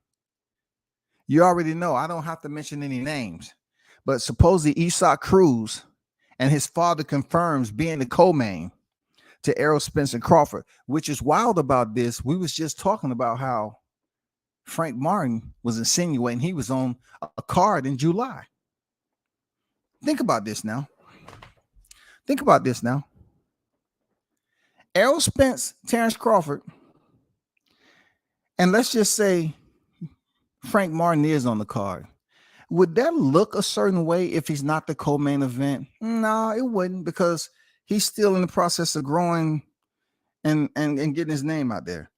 You already know, I don't have to mention any names, but supposedly Isaac Cruz and his father confirms being the co-main to Errol Spence and Crawford. Which is wild about this, we was just talking about how Frank Martin was insinuating he was on a card in July. Think about this now. Errol Spence, Terrence Crawford, and let's just say Frank Martin is on the card. Would that look a certain way if he's not the co-main event? No, it wouldn't, because he's still in the process of growing and getting his name out there.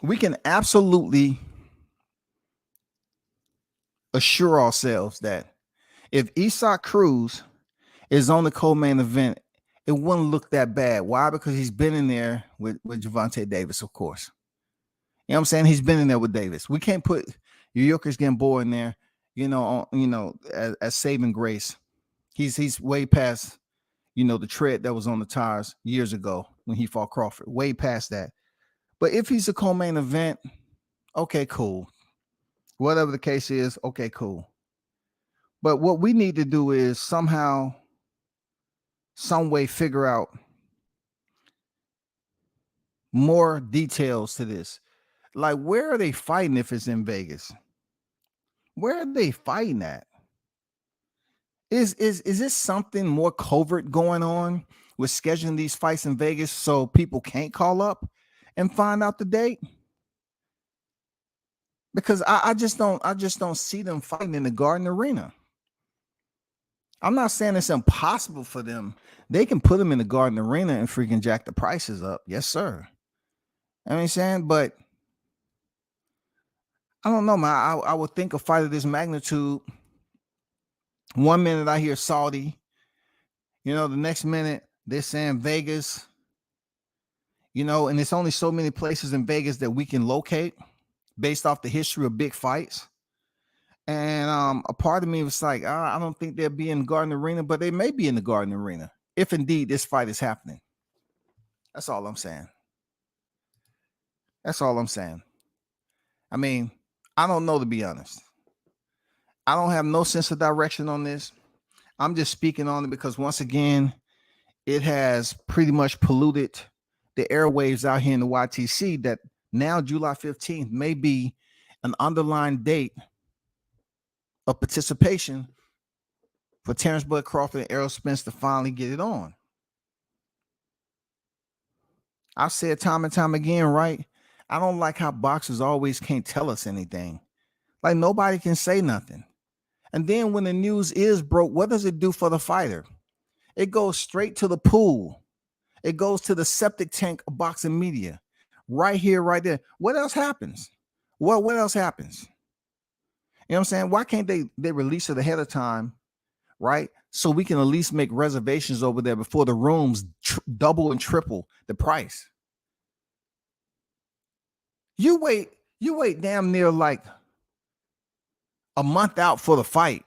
We can absolutely assure ourselves that if Isaac Cruz is on the co-main event, it wouldn't look that bad. Why? Because he's been in there with Gervonta Davis, of course. You know what I'm saying? He's been in there with Davis. We can't put Yukers Gamboa in there, as saving grace. He's way past, the tread that was on the tires years ago when he fought Crawford. Way past that. But if he's a co-main event, okay, cool. Whatever the case is, okay, cool. But what we need to do is somehow, some way figure out more details to this. Like, where are they fighting if it's in Vegas? Where are they fighting at? Is this something more covert going on with scheduling these fights in Vegas so people can't call up and find out the date? Because I just don't see them fighting in the Garden Arena. I'm not saying it's impossible for them. They can put them in the Garden Arena and freaking jack the prices up. Yes, sir. I mean, saying, but I don't know, man. I would think a fight of this magnitude. 1 minute I hear Saudi, the next minute they're saying Vegas, and it's only so many places in Vegas that we can locate based off the history of big fights. And a part of me was like, I don't think they'll be in the Garden Arena, but they may be in the Garden Arena if indeed this fight is happening. That's all I'm saying. That's all I'm saying. I mean, I don't know, to be honest. I don't have no sense of direction on this. I'm just speaking on it because, once again, it has pretty much polluted the airwaves out here in the YTC that now July 15th may be an underlying date of participation for Terrence Bud Crawford and Errol Spence to finally get it on. I've said time and time again, right? I don't like how boxers always can't tell us anything. Like, nobody can say nothing. And then when the news is broke, what does it do for the fighter? It goes straight to the pool. It goes to the septic tank of boxing media. Right here, right there. What else happens? What else happens? You know what I'm saying? Why can't they release it ahead of time, right? So we can at least make reservations over there before the rooms double and triple the price. You wait damn near like a month out for the fight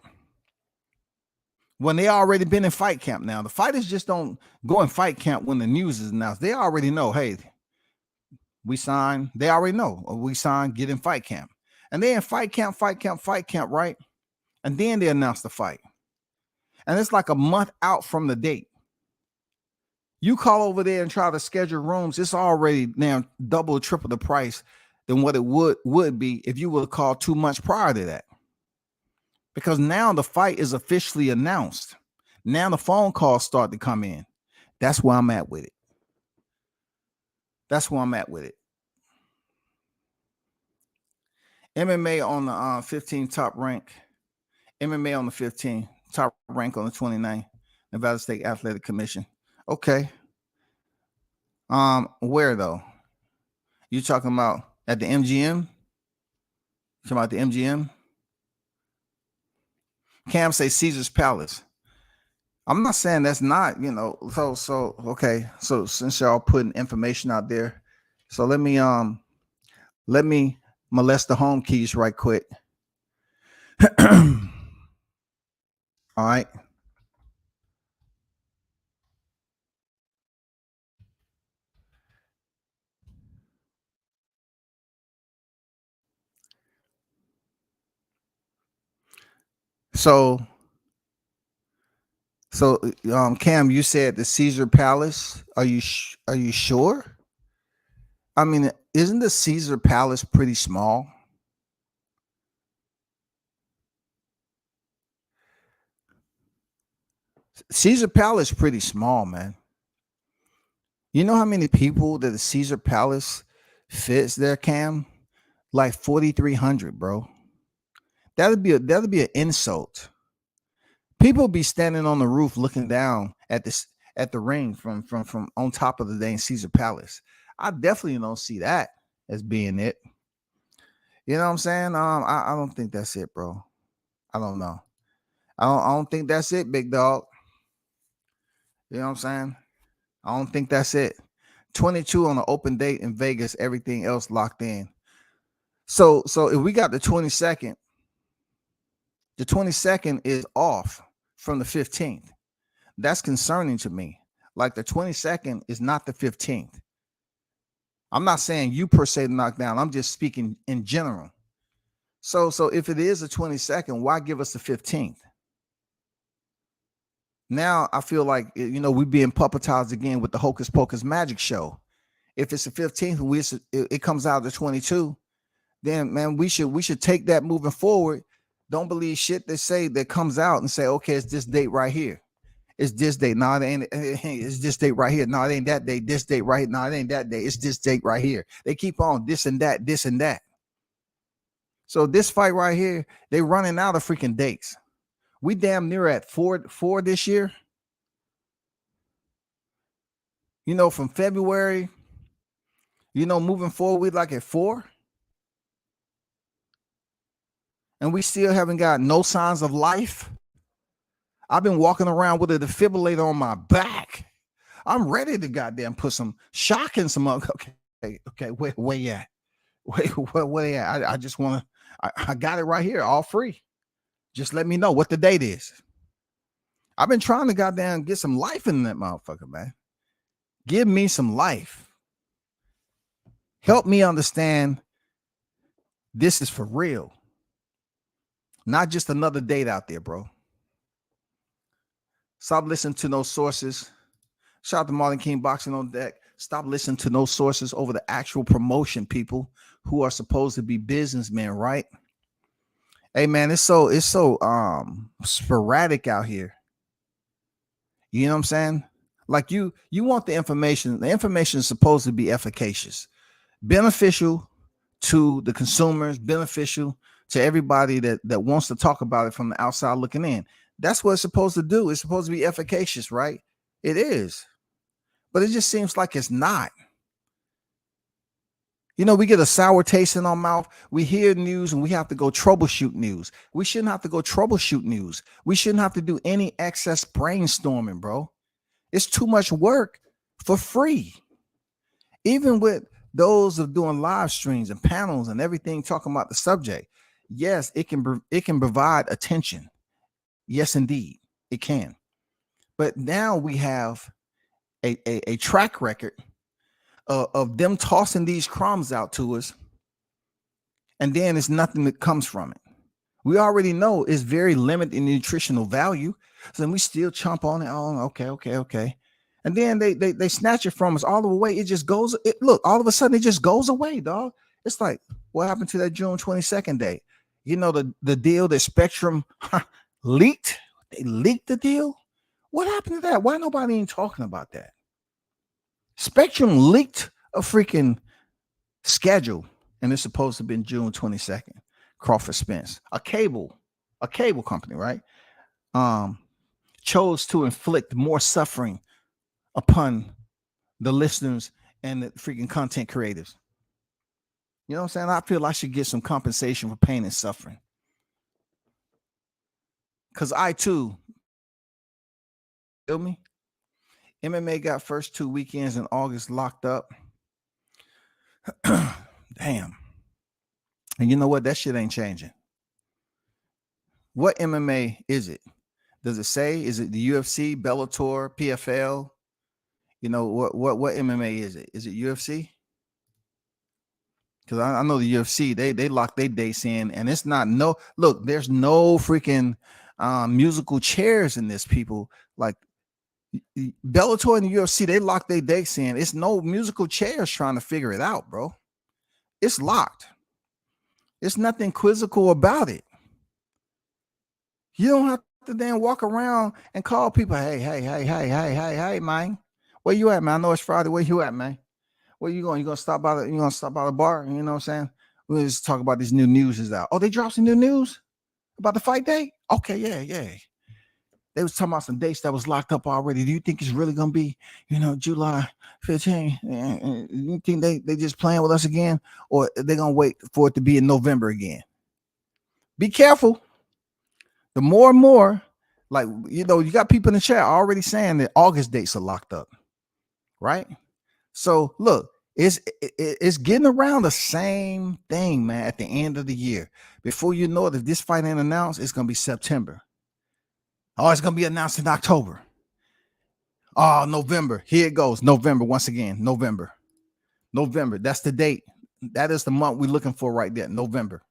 when they already been in fight camp. Now, the fighters just don't go in fight camp when the news is announced. They already know, hey, we signed. They already know, we signed, get in fight camp. And they in fight camp, right? And then they announce the fight. And it's like a month out from the date. You call over there and try to schedule rooms, it's already now double or triple the price than what it would be if you would have called 2 months prior to that. Because now the fight is officially announced. Now the phone calls start to come in. That's where I'm at with it. MMA on the 15 top rank. MMA on the 15 top rank on the 29 Nevada State Athletic Commission. Okay. Where though? You talking about at the MGM? Talking about the MGM? Cam say Caesar's Palace. I'm not saying that's not, so okay. So since y'all putting information out there, so let me molest the home keys right quick. All right. So Cam, you said the Caesar Palace. Are you sure? I mean, isn't the Caesar Palace pretty small? Caesar Palace pretty small, man. You know how many people that the Caesar Palace fits there, Cam? Like 4,300, bro. That'd be an insult. People be standing on the roof looking down at the ring from on top of the dang Caesar Palace. I definitely don't see that as being it. You know what I'm saying? I don't think that's it, bro. I don't know. I don't think that's it, big dog. You know what I'm saying? I don't think that's it. 22 on an open date in Vegas, everything else locked in. So if we got the 22nd is off from the 15th. That's concerning to me. Like, the 22nd is not the 15th. I'm not saying you per se knocked down. I'm just speaking in general. So if it is the 22nd, why give us the 15th? Now I feel like, we're being puppetized again with the Hocus Pocus magic show. If it's the 15th, it comes out the 22, then man, we should take that moving forward. Don't believe shit they say that comes out and say, okay, it's this date right here. It's this date. No, it ain't. It's this date right here. No, it ain't that date. This date right here. No, it ain't that date. It's this date right here. They keep on this and that, this and that. So this fight right here, they running out of freaking dates. We damn near at four this year. From February, moving forward, we like at 4. And we still haven't got no signs of life. I've been walking around with a defibrillator on my back. I'm ready to goddamn put some shock in some. Okay. Where you at? Where you at? I just want to. I got it right here, all free. Just let me know what the date is. I've been trying to goddamn get some life in that motherfucker, man. Give me some life. Help me understand this is for real. Not just another date out there, bro. Stop listening to no sources. Shout out to Martin King Boxing on Deck. Stop listening to no sources over the actual promotion people who are supposed to be businessmen, right? Hey man, it's so sporadic out here. You know what I'm saying? Like you want the information. The information is supposed to be efficacious, beneficial to the consumers, beneficial to everybody that wants to talk about it from the outside looking in. That's what it's supposed to do. It's supposed to be efficacious, right? It is. But it just seems like it's not. We get a sour taste in our mouth. We hear news and we have to go troubleshoot news. We shouldn't have to go troubleshoot news. We shouldn't have to do any excess brainstorming, bro. It's too much work for free. Even with those of doing live streams and panels and everything talking about the subject. Yes, it can provide attention. Yes, indeed, it can. But now we have a track record of them tossing these crumbs out to us, and then it's nothing that comes from it. We already know it's very limited in nutritional value, so then we still chomp on it. Oh, okay. And then they snatch it from us all the way. It just goes. Look, all of a sudden it just goes away, dog. It's like, what happened to that June 22nd date? The deal that Spectrum leaked. They leaked the deal. What happened to that? Why nobody ain't talking about that? Spectrum leaked a freaking schedule, and it's supposed to have been June 22nd. Crawford Spence, a cable company, right? Chose to inflict more suffering upon the listeners and the freaking content creators. You know what I'm saying? I feel I should get some compensation for pain and suffering. Because I too, feel me? MMA got first 2 weekends in August locked up. Damn. And you know what? That shit ain't changing. What MMA is it? Does it say? Is it the UFC, Bellator, PFL? What MMA is it? Is it UFC? Because I know the UFC, they lock their dates in, and it's not look, there's no freaking musical chairs in this, people. Like Bellator and the UFC, they lock their dates in. It's no musical chairs trying to figure it out, bro. It's locked. It's nothing quizzical about it. You don't have to then walk around and call people, hey, man. Where you at, man? I know it's Friday. Where you at, man? Where you going? You gonna stop by the bar? You know what I'm saying? We'll just talk about this new news is out. Oh, they dropped some new news about the fight date? Okay, yeah. They was talking about some dates that was locked up already. Do you think it's really gonna be, July 15? You think they just playing with us again, or they gonna wait for it to be in November again? Be careful. The more and more, like you got people in the chat already saying that August dates are locked up, right? So look, it's getting around the same thing, man. At the end of the year, before you know it, if this fight ain't announced, it's gonna be September. Oh, it's gonna be announced in October. Oh, November. Here it goes. November once again. November. That's the date. That is the month we're looking for right there. November.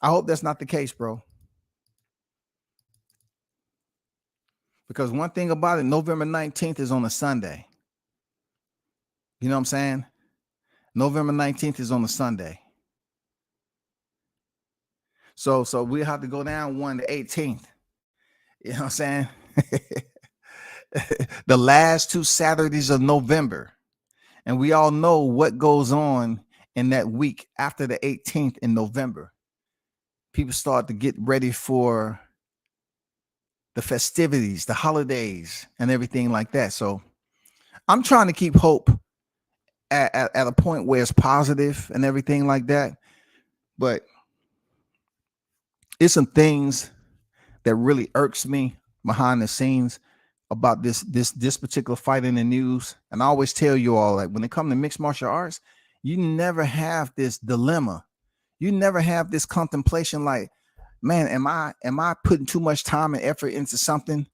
I hope that's not the case, bro. Because one thing about it, November 19th is on a Sunday. You know what I'm saying? November 19th is on a Sunday. So we have to go down one to 18th. You know what I'm saying? The last 2 Saturdays of November. And we all know what goes on in that week after the 18th in November. People start to get ready for the festivities, the holidays, and everything like that. So I'm trying to keep hope at a point where it's positive and everything like that. But it's some things that really irks me behind the scenes about this particular fight in the news. And I always tell you all, like, when it comes to mixed martial arts, you never have this dilemma. You never have this contemplation like, man, am I putting too much time and effort into something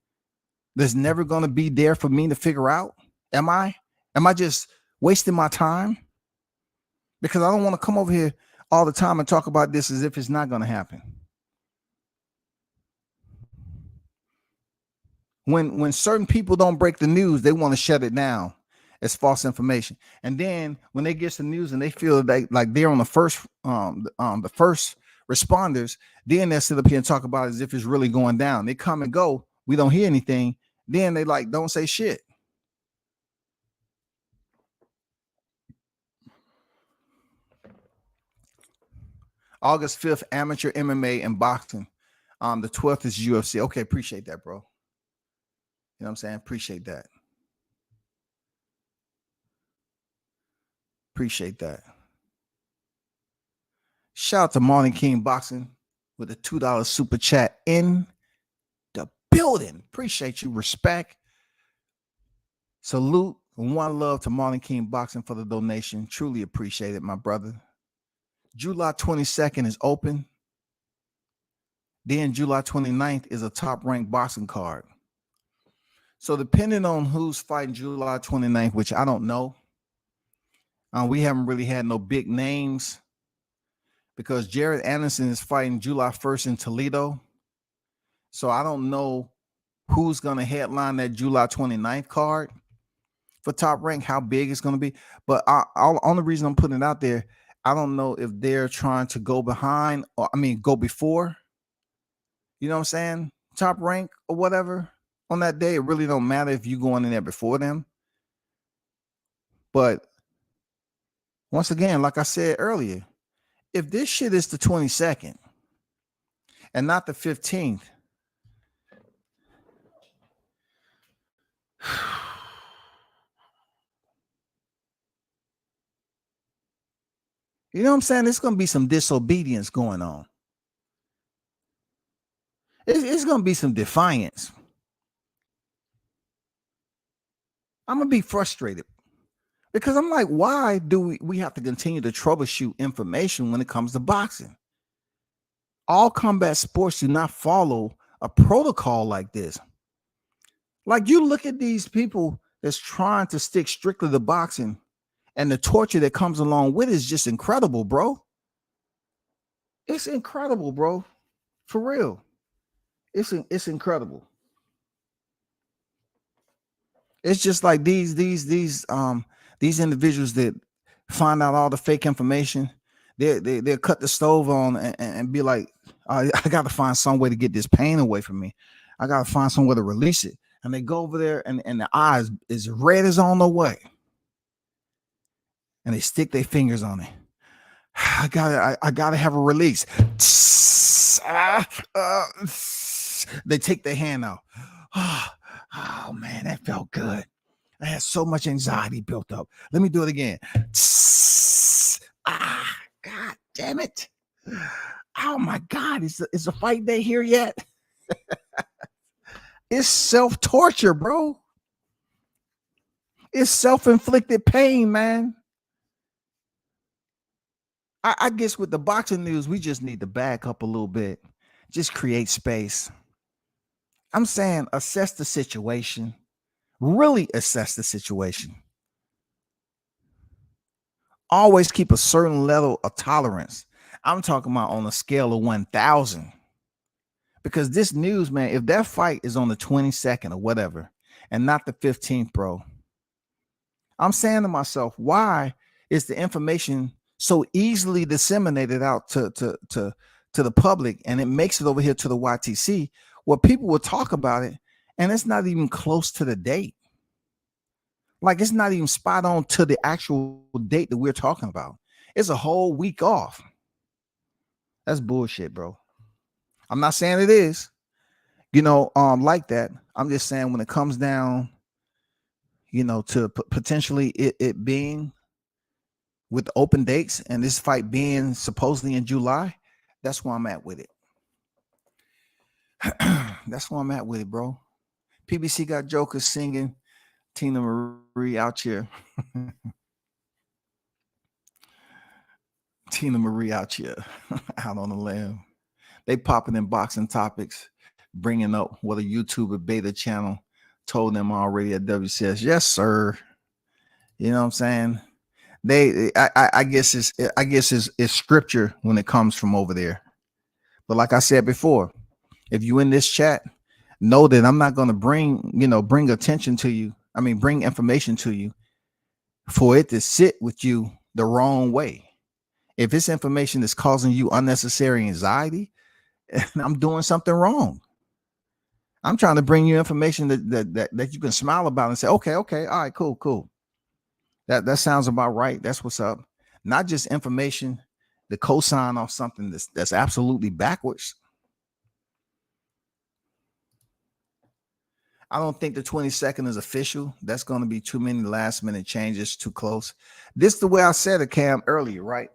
that's never going to be there for me to figure out? Am I just wasting my time? Because I don't want to come over here all the time and talk about this as if it's not going to happen. When certain people don't break the news, they want to shut it down as false information. And then when they get the news and they feel like they're on the first responders, then they sit up here and talk about it as if it's really going down. They come and go. We don't hear anything. Then they don't say shit. August 5th, amateur MMA and boxing. The 12th is UFC. Okay, appreciate that, bro. You know what I'm saying? Appreciate that. Appreciate that. Shout out to Marlon King Boxing with a $2 super chat in the building. Appreciate you. Respect. Salute and one love to Marlon King Boxing for the donation. Truly appreciate it, my brother. July 22nd is open. Then July 29th is a top-ranked boxing card. So depending on who's fighting July 29th, which I don't know, we haven't really had no big names because Jared Anderson is fighting July 1st in Toledo. So I don't know who's going to headline that July 29th card for top rank, how big it's going to be. But only reason I'm putting it out there, I don't know if they're trying to go behind or go before, you know what I'm saying? Top rank or whatever on that day. It really don't matter if you going in there before them. But once again, like I said earlier, if this shit is the 22nd and not the 15th, you know what I'm saying? There's going to be some disobedience going on. It's going to be some defiance. I'm going to be frustrated because I'm like, why do we have to continue to troubleshoot information when it comes to boxing? All combat sports do not follow a protocol like this. Like, you look at these people that's trying to stick strictly to boxing, and the torture that comes along with it is just incredible, bro. It's incredible, bro. For real. It's incredible. It's just like these individuals that find out all the fake information, they'll cut the stove on and be like, I got to find some way to get this pain away from me. I got to find some way to release it. And they go over there and the eyes is red as on the way. And they stick their fingers on it. I gotta have a release. They take their hand out. Oh man, that felt good. I had so much anxiety built up. Let me do it again. God damn it. Oh my God, is the fight day here yet? It's self-torture, bro. It's self-inflicted pain, man. I guess with the boxing news, we just need to back up a little bit. Just create space. I'm saying assess the situation. Really assess the situation. Always keep a certain level of tolerance. I'm talking about on a scale of 1,000. Because this news, man, if that fight is on the 22nd or whatever, and not the 15th, bro, I'm saying to myself, why is the information so easily disseminated out to the public, and it makes it over here to the YTC, where people will talk about it, and it's not even close to the date. Like, it's not even spot on to the actual date that we're talking about. It's a whole week off. That's bullshit, bro. I'm not saying it is, like that. I'm just saying when it comes down, to potentially it being with open dates and this fight being supposedly in July, that's where I'm at with it. That's where I'm at with it, bro. PBC got jokers singing Tina Marie out here. Tina Marie out here, out on the limb. They popping in boxing topics, bringing up what a YouTuber beta channel told them already at WCS. Yes, sir. You know what I'm saying? I guess it's scripture when it comes from over there. But like I said before, if you in this chat, know that I'm not going to bring attention to you. I mean, bring information to you for it to sit with you the wrong way. If it's information that's causing you unnecessary anxiety, I'm doing something wrong. I'm trying to bring you information that you can smile about and say, okay, all right, cool. That sounds about right. That's what's up. Not just information to co-sign off something that's absolutely backwards. I don't think the 22nd is official. That's going to be too many last minute changes, too close. This is the way I said it, Cam, earlier, right?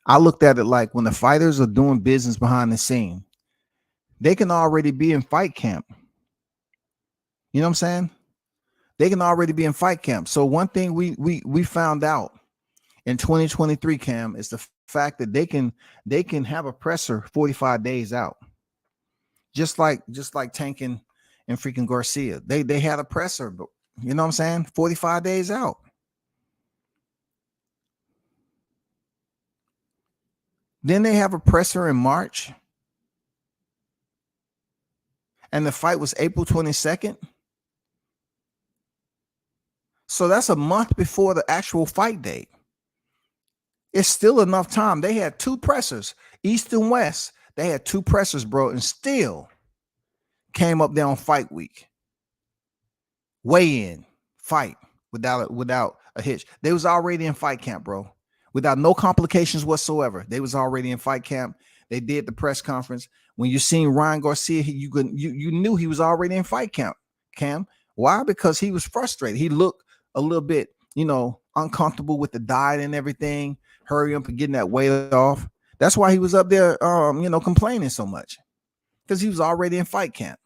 I looked at it like when the fighters are doing business behind the scene, they can already be in fight camp. You know what I'm saying? They can already be in fight camp. So one thing we found out in 2023, Cam, is the fact that they can have a presser 45 days out. Just like Tankin and freaking Garcia. They had a presser, but you know what I'm saying? 45 days out. Then they have a presser in March. And the fight was April 22nd. So that's a month before the actual fight date. It's still enough time. They had two pressers, East and West. They had two pressers, bro, and still came up there on fight week. Weigh in, fight without a hitch. They was already in fight camp, bro. Without no complications whatsoever. They was already in fight camp. They did the press conference. When you seen Ryan Garcia, you knew he was already in fight camp, Cam. Why? Because he was frustrated. He looked a little bit, uncomfortable with the diet and everything. Hurry up and getting that weight off. That's why he was up there, complaining so much, because he was already in fight camp.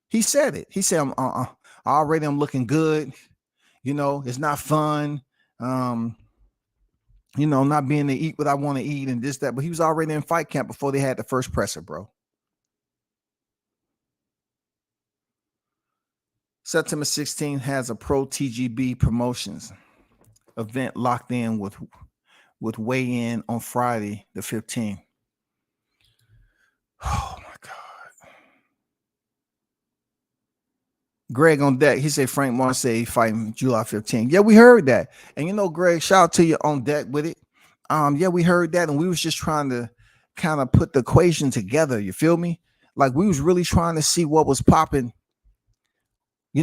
He said it. He said, I'm looking good. It's not fun. Not being to eat what I want to eat and this, that, but he was already in fight camp before they had the first presser, bro. September 16th has a pro TGB promotions event locked in with weigh-in on Friday, the 15th. Oh my God. Greg on deck. He said Frank Martin said he fighting July 15th. Yeah, we heard that. And Greg, shout out to you on deck with it. Yeah, we heard that, and we was just trying to kind of put the equation together. You feel me? Like we was really trying to see what was popping.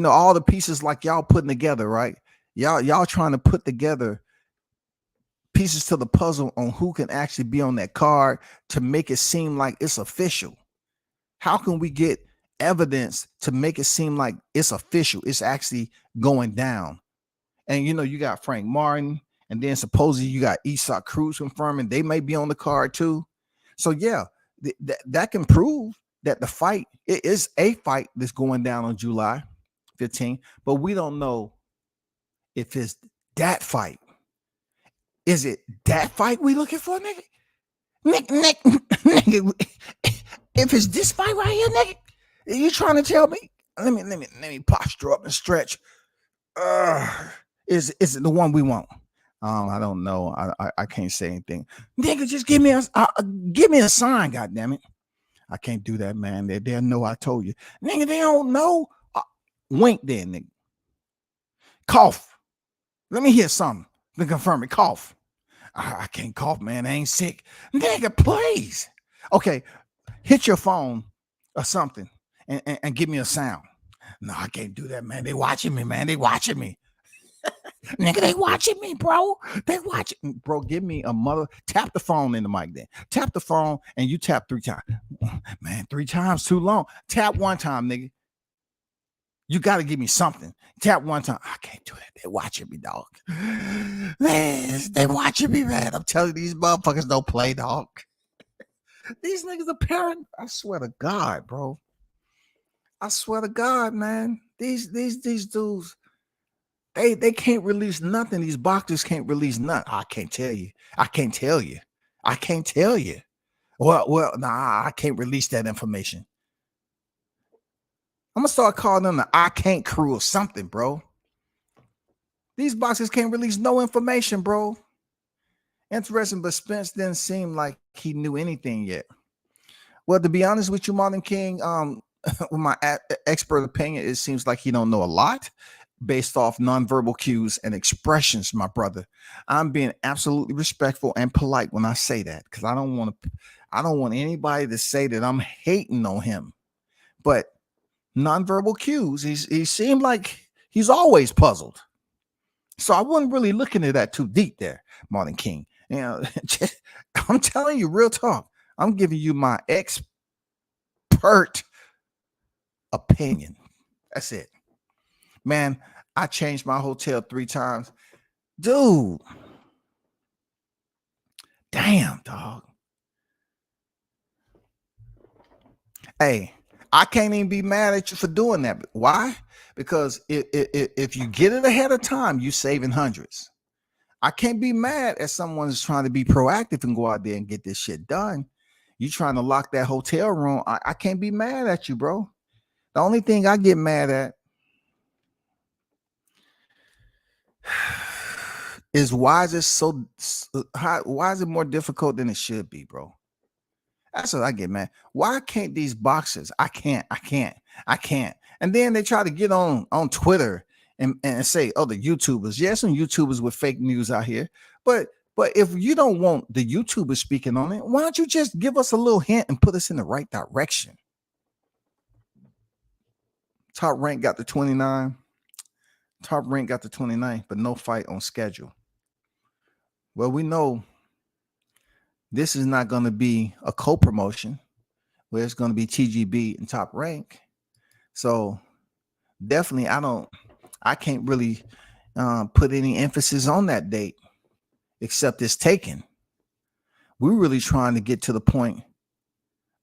All the pieces like y'all putting together, right? Y'all trying to put together pieces to the puzzle on who can actually be on that card to make it seem like it's official. How can we get evidence to make it seem like it's official? It's actually going down. And you got Frank Martin, and then supposedly you got Isak Cruz confirming they may be on the card too. So yeah, that can prove that the fight, it is a fight that's going down on July 15th, but we don't know if it's that fight. Is it that fight we looking for, nigga? Nigga, if it's this fight right here, nigga, are you trying to tell me? Let me posture up and stretch. Is it the one we want? I don't know. I can't say anything. Nigga, just give me a sign, goddamn it. I can't do that, man. They'll know I told you. Nigga, they don't know. Wink then, nigga. Cough. Let me hear something to confirm it. Cough. I can't cough, man. I ain't sick. Nigga, please. Okay, hit your phone or something and give me a sound. No, I can't do that, man. They watching me, man. They watching me. Nigga, they watching me, bro. They watching. Bro, give me a mother. Tap the phone in the mic then. Tap the phone and you tap 3 times. Man, 3 times too long. Tap 1 time, nigga. You got to give me something. Tap 1 time. I can't do that. They watching me, dog. Man, they watching me, man. I'm telling you, these motherfuckers don't play, dog. These niggas are parent. I swear to God, bro. I swear to God, man. These dudes, they can't release nothing. These boxers can't release nothing. I can't tell you. I can't tell you. I can't tell you. Well, nah, I can't release that information. I'm gonna start calling them the I can't crew or something, bro. These boxers can't release no information, bro. Interesting, but Spence didn't seem like he knew anything yet. Well, to be honest with you, Martin King, with my expert opinion, it seems like he don't know a lot based off nonverbal cues and expressions, my brother. I'm being absolutely respectful and polite when I say that because I don't want anybody to say that I'm hating on him. But nonverbal cues, he seemed like he's always puzzled. So I wasn't really looking at that too deep there, Martin King. You know, I'm telling you, real talk. I'm giving you my expert opinion. That's it. Man, I changed my hotel 3 times. Dude. Damn, dog. Hey, I can't even be mad at you for doing that. Why? Because if you get it ahead of time, you're saving hundreds. I can't be mad at someone who's trying to be proactive and go out there and get this shit done. You trying to lock that hotel room. I can't be mad at you, bro. The only thing I get mad at is why is it more difficult than it should be, bro? That's what I get mad. Why can't these boxers? I can't. And then they try to get on Twitter and say, oh, the YouTubers. Yes, some YouTubers with fake news out here. But if you don't want the YouTubers speaking on it, why don't you just give us a little hint and put us in the right direction? Top Rank got the 29. Top Rank got the 29, but no fight on schedule. Well, we know this is not going to be a co-promotion where it's going to be TGB and Top Rank. So definitely I can't really put any emphasis on that date except it's taken. We're really trying to get to the point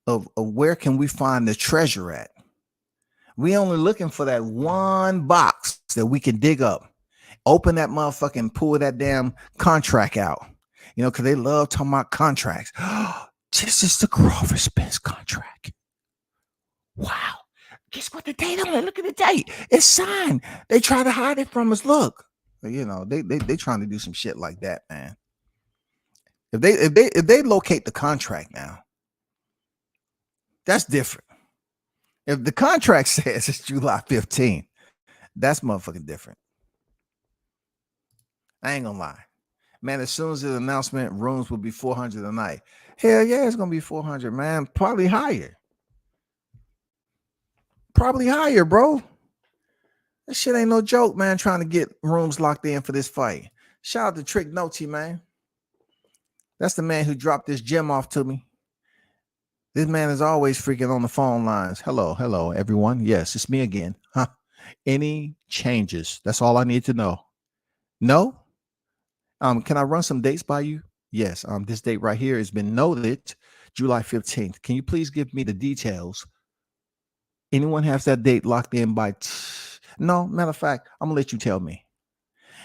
of where can we find the treasure at. We only looking for that one box that we can dig up, open that motherfucker and pull that damn contract out. You know, because they love talking about contracts. This is the Crawford Spence contract. Wow. Guess what the date on it? Look at the date. It's signed. They try to hide it from us. Look. You know, they trying to do some shit like that, man. If they locate the contract now, that's different. If the contract says it's July 15th, that's motherfucking different. I ain't gonna lie. Man, as soon as the announcement, rooms will be 400 a night. Hell yeah, it's gonna be 400, man. Probably higher. Probably higher, bro. That shit ain't no joke, man, trying to get rooms locked in for this fight. Shout out to Trick Nochi, man. That's the man who dropped this gem off to me. This man is always freaking on the phone lines. Hello, everyone. Yes, it's me again. Huh? Any changes? That's all I need to know. No? Can I run some dates by you? Yes. This date right here has been noted, July 15th. Can you please give me the details? Anyone has that date locked in by? No, matter of fact, I'm gonna let you tell me.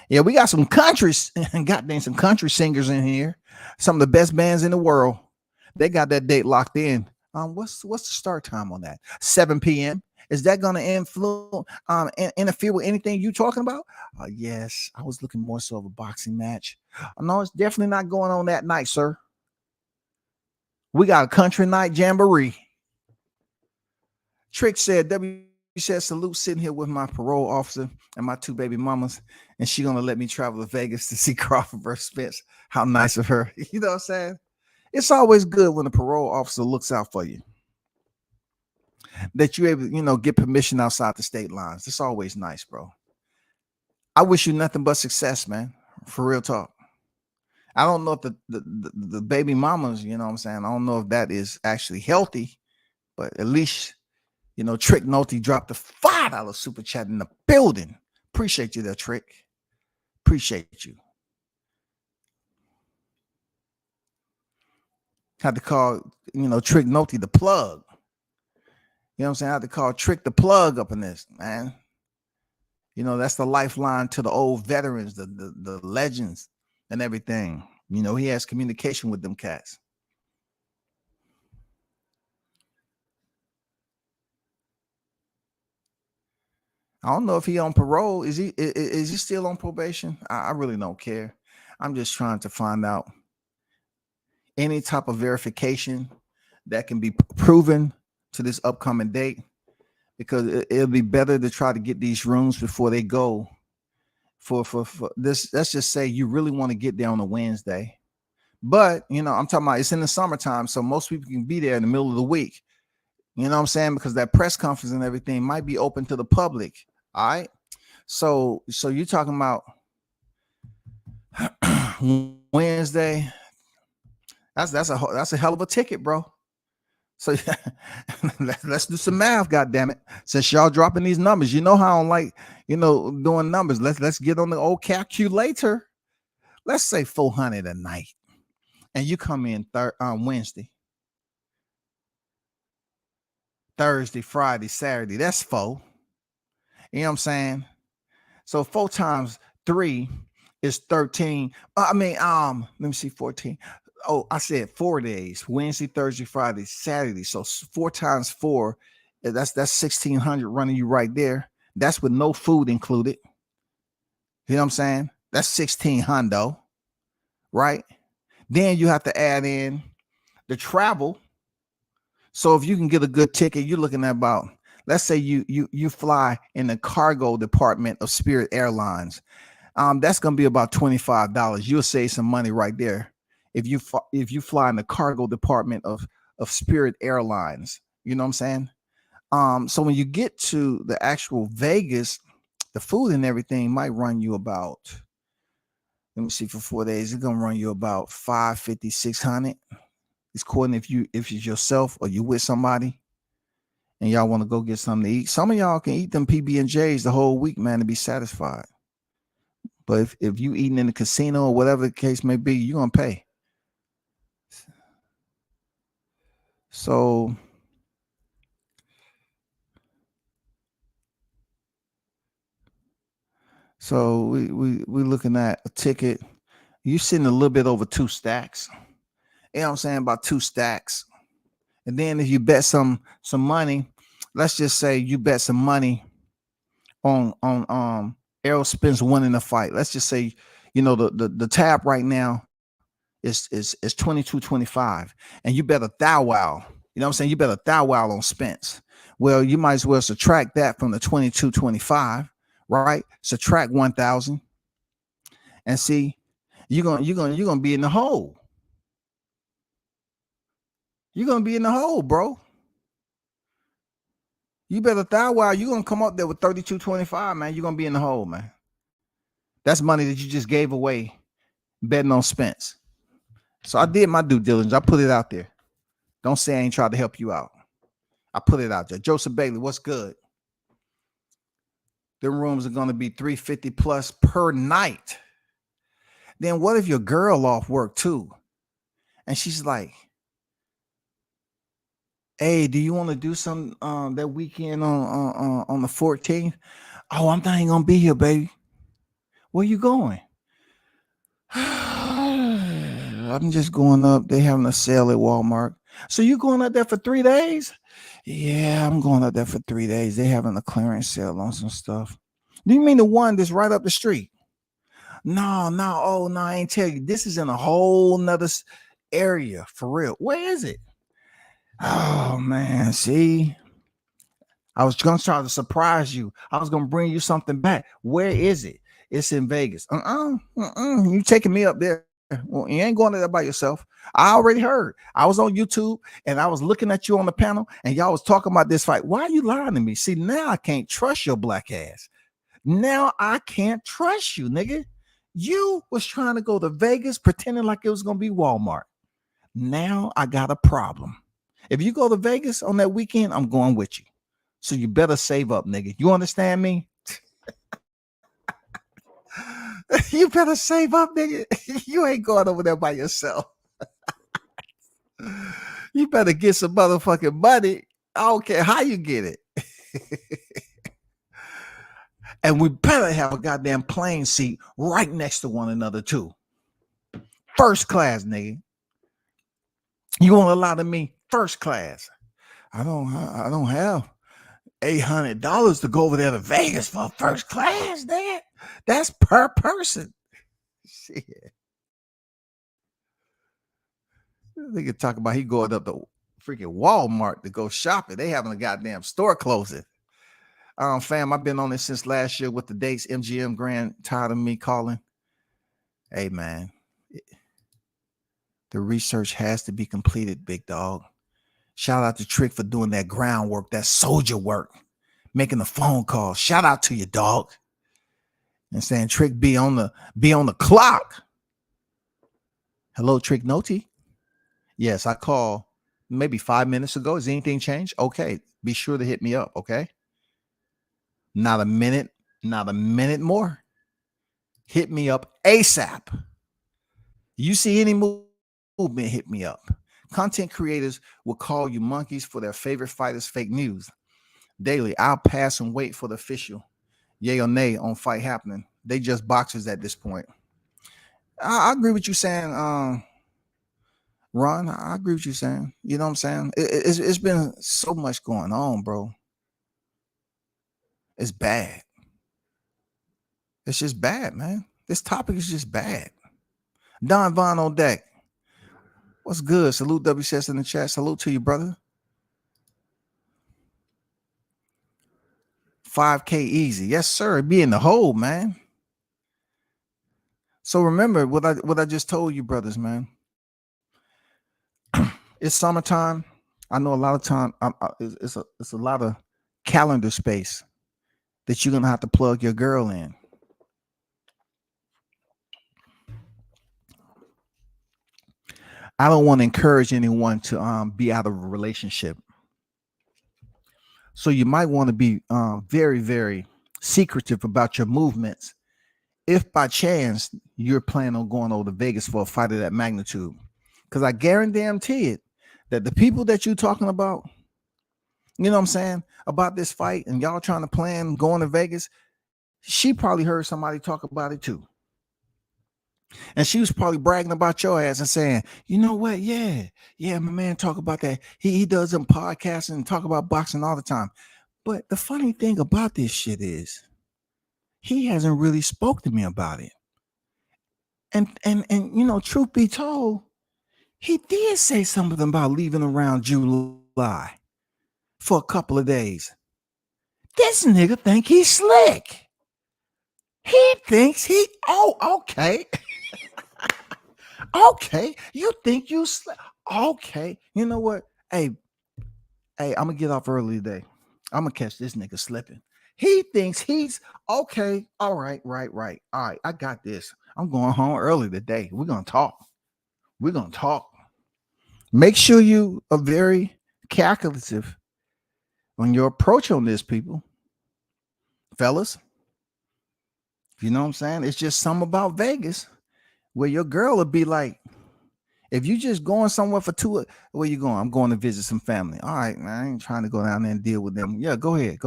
Yeah, we got some countries, goddamn, some country singers in here. Some of the best bands in the world. They got that date locked in. What's the start time on that? 7 p.m. Is that going to interfere with anything you talking about? Yes, I was looking more so of a boxing match. No, it's definitely not going on that night, sir. We got a country night jamboree. Trick said, W said, salute, sitting here with my parole officer and my 2 baby mamas, and she gonna let me travel to Vegas to see Crawford versus Spence. How nice of her. You know what I'm saying? It's always good when a parole officer looks out for you, that you're able to, get permission outside the state lines. It's always nice, bro. I wish you nothing but success, man. For real talk. I don't know if the baby mamas, you know what I'm saying? I don't know if that is actually healthy, but at least, Trick Nolte dropped a $5 super chat in the building. Appreciate you there, Trick. Appreciate you. Had to call, Trick Nolte the plug. You know what I'm saying? I had to call Trick the plug up in this, man. That's the lifeline to the old veterans, the legends and everything. He has communication with them cats. I don't know if he on parole. Is he still on probation? I really don't care. I'm just trying to find out any type of verification that can be proven to this upcoming date, because it'll be better to try to get these rooms before they go for this. Let's just say you really want to get there on a Wednesday, but I'm talking about it's in the summertime, so most people can be there in the middle of the week. You know what I'm saying? Because that press conference and everything might be open to the public. All right. So you're talking about Wednesday. That's a hell of a ticket, bro. So let's do some math, goddammit. Since y'all dropping these numbers, how I don't like, doing numbers. Let's get on the old calculator. Let's say 400 a night, and you come in Wednesday, Thursday, Friday, Saturday. That's 4. You know what I'm saying? So 4 times 3 is 13. Let me see, 14. Oh, I said 4 days: Wednesday, Thursday, Friday, Saturday. So 4 times 4, that's 1,600 running you right there. That's with no food included. You know what I'm saying? That's 1,600, right? Then you have to add in the travel. So if you can get a good ticket, you're looking at about, let's say you fly in the cargo department of Spirit Airlines. That's gonna be about $25. You'll save some money right there if you fly in the cargo department of Spirit Airlines. You know what I'm saying? So when you get to the actual Vegas, the food and everything might run you about, let me see, for 4 days, it's gonna run you about $550, $600. It's according if it's yourself or you with somebody and y'all want to go get something to eat. Some of y'all can eat them PB&Js the whole week, man, to be satisfied. But if you eating in the casino or whatever the case may be, you're gonna pay. So we looking at a ticket. You sitting a little bit over 2 stacks. You know what I'm saying? About 2 stacks. And then if you bet some money, let's just say you bet some money on Errol Spence winning the fight. Let's just say, the tab right now is 22.25, and you bet a thou wow. You know what I'm saying? You bet a thou wow on Spence. Well, you might as well subtract that from the 22.25, right? Subtract 1,000, and see, you're gonna be in the hole. You're gonna be in the hole, bro. You better thou wow. You're gonna come up there with 32.25, man. You're gonna be in the hole, man. That's money that you just gave away betting on Spence. So I did my due diligence. I put it out there. Don't say I ain't tried to help you out. I put it out there. Joseph Bailey, what's good? Them rooms are gonna be $350 plus per night. Then what if your girl off work too? And she's like, hey, do you want to do something that weekend on the 14th? Oh, I'm not even gonna be here, baby. Where you going? I'm just going up. They having a sale at Walmart. So you going out there for 3 days? Yeah, I'm going out there for 3 days. They having a clearance sale on some stuff. Do you mean the one that's right up the street? No, no, oh no, I ain't tell you. This is in a whole nother area for real. Where is it? Oh man, see, I was gonna try to surprise you. I was gonna bring you something back. Where is it? It's in Vegas. You taking me up there? Well, you ain't going there by yourself. I already heard. I was on YouTube and I was looking at you on the panel, and y'all was talking about this fight. Why are you lying to me? See, now I can't trust your black ass. Now I can't trust you, nigga. You was trying to go to Vegas pretending like it was gonna be Walmart. Now I got a problem. If you go to Vegas on that weekend, I'm going with you. So you better save up, nigga. You understand me? You better save up, nigga. You ain't going over there by yourself. You better get some motherfucking money. I don't care how you get it. And we better have a goddamn plane seat right next to one another, too. First class, nigga. You won't allow to me first class. I don't have $800 to go over there to Vegas for first class, nigga. That's per person. Shit. Nigga talk about he going up to freaking Walmart to go shopping. They having a goddamn store closing. Fam, I've been on this since last year with the dates. MGM Grand tired of me calling. Hey, man. The research has to be completed, big dog. Shout out to Trick for doing that groundwork, that soldier work, making the phone call. Shout out to you, dog. And saying Trick be on the clock. Hello, Trick Noti. Yes, I called maybe 5 minutes ago. Has anything changed? Okay, be sure to hit me up. Okay. Not a minute more. Hit me up ASAP. You see any movement, hit me up. Content creators will call you monkeys for their favorite fighters' fake news. Daily, I'll pass and wait for the official yay or nay on fight happening. They just boxers at this point. I agree with you saying, Ron. I agree with you saying. You know what I'm saying? It's been so much going on, bro. It's bad. It's just bad, man. This topic is just bad. Don Vaughn on deck. What's good? Salute WCS in the chat. Salute to you, brother. 5K easy. Yes, sir. Be in the hole, man. So remember what I just told you, brothers, man. It's summertime. I know a lot of time. It's a lot of calendar space that you're gonna have to plug your girl in. I don't want to encourage anyone to be out of a relationship. So you might want to be very, very secretive about your movements if by chance you're planning on going over to Vegas for a fight of that magnitude. Because I guarantee it that the people that you're talking about, you know what I'm saying, about this fight and y'all trying to plan going to Vegas, she probably heard somebody talk about it too. And she was probably bragging about your ass and saying, you know what? Yeah, my man talk about that. He does them podcasts and talk about boxing all the time. But the funny thing about this shit is he hasn't really spoke to me about it. And you know, truth be told, he did say something about leaving around July for a couple of days. This nigga think he's slick. He thinks okay. Okay, you think you okay? You know what? Hey, I'm gonna get off early today. I'm gonna catch this nigga slipping. He thinks he's okay. All right, right. All right, I got this. I'm going home early today. We're gonna talk. Make sure you are very calculative on your approach on this, people, fellas. You know what I'm saying? It's just something about Vegas where your girl would be like, if you just going somewhere for where you going? I'm going to visit some family. All right, man, I ain't trying to go down there and deal with them. Yeah, go ahead.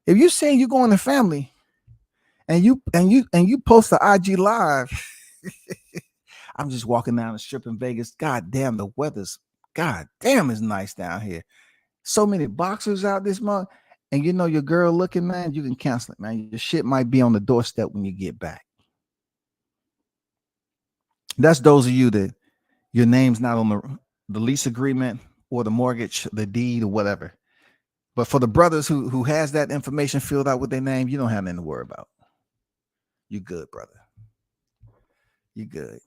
If you saying you're going to family and you post the IG live, I'm just walking down the strip in Vegas. God damn, the weather's God damn, it's nice down here. So many boxers out this month. And you know your girl looking, man, you can cancel it, man. Your shit might be on the doorstep when you get back. That's those of you that your name's not on the lease agreement or the mortgage, the deed or whatever. But for the brothers who has that information filled out with their name, you don't have nothing to worry about. You good, brother. You good.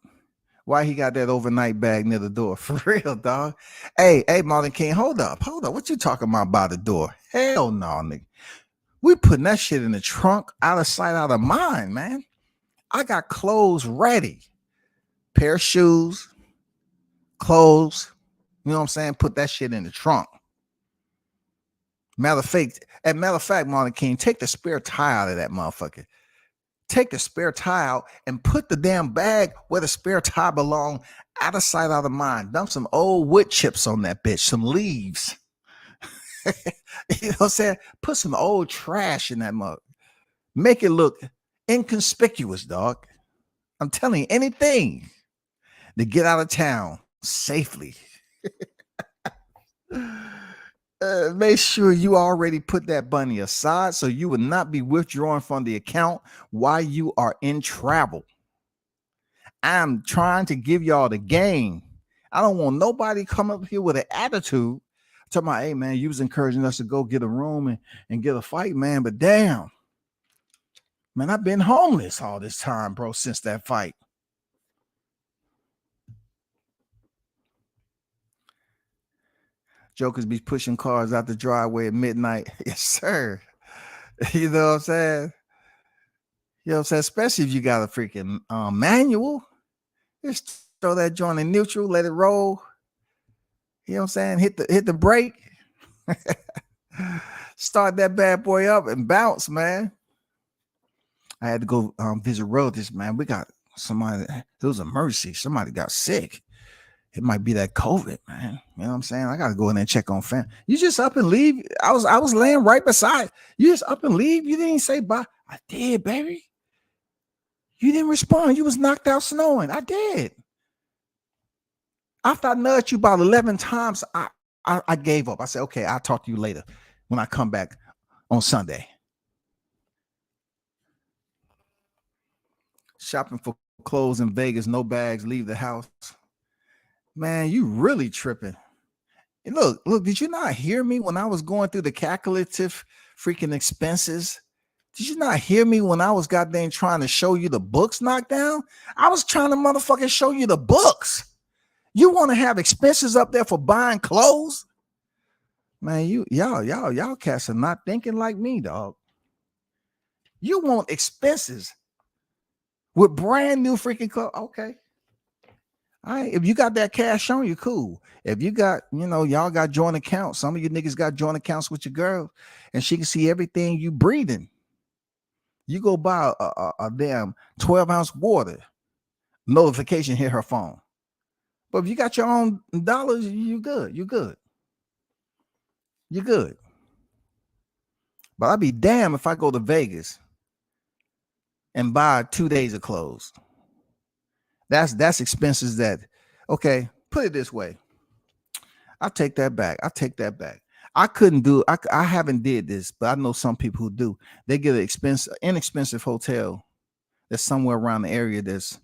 Why he got that overnight bag near the door? For real, dog. Hey, Martin King, hold up. What you talking about by the door? Hell no, nigga. We putting that shit in the trunk, out of sight, out of mind, man. I got clothes ready. Pair of shoes, clothes. You know what I'm saying? Put that shit in the trunk. Matter of fact, Martin King, take the spare tie out of that motherfucker. Take the spare tie out and put the damn bag where the spare tie belong, out of sight, out of mind. Dump some old wood chips on that bitch, some leaves. You know what I'm saying? Put some old trash in that mug. Make it look inconspicuous, dog. I'm telling you, anything to get out of town safely. Make sure you already put that money aside so you will not be withdrawing from the account while you are in travel. I'm trying to give y'all the game. I don't want nobody come up here with an attitude talking about, hey, man, you was encouraging us to go get a room and get a fight, man. But damn, man, I've been homeless all this time, bro, since that fight. Jokers be pushing cars out the driveway at midnight. Yes, sir. You know what I'm saying? You know what I'm saying? Especially if you got a freaking manual. Just throw that joint in neutral, let it roll. You know what I'm saying? Hit the brake. Start that bad boy up and bounce, man. I had to go visit relatives, man. We got somebody, it was an emergency. Somebody got sick. It might be that COVID, man. You know what I'm saying? I gotta go in there and check on fam. You just up and leave. I was laying right beside. You just up and leave. You didn't say bye. I did, baby. You didn't respond. You was knocked out snowing. I did. After I nudged you about 11 times, I gave up. I said, okay, I'll talk to you later when I come back on Sunday. Shopping for clothes in Vegas, no bags, leave the house. Man, you really tripping. And look, did you not hear me when I was going through the calculative freaking expenses? Did you not hear me when I was goddamn trying to show you the books knocked down? I was trying to motherfucking show you the books. You want to have expenses up there for buying clothes? Man, y'all cats are not thinking like me, dog. You want expenses with brand new freaking clothes. Okay. All right, if you got that cash on you, cool. If you got, y'all got joint accounts. Some of you niggas got joint accounts with your girl, and she can see everything you breathing. You go buy a damn 12-ounce water, notification hit her phone. But if you got your own dollars, you good. You good. You good. But I'd be damned if I go to Vegas and buy 2 days of clothes. That's expenses that, okay, put it this way. I take that back. I couldn't do, I haven't did this, but I know some people who do. They get an inexpensive hotel that's somewhere around the area that's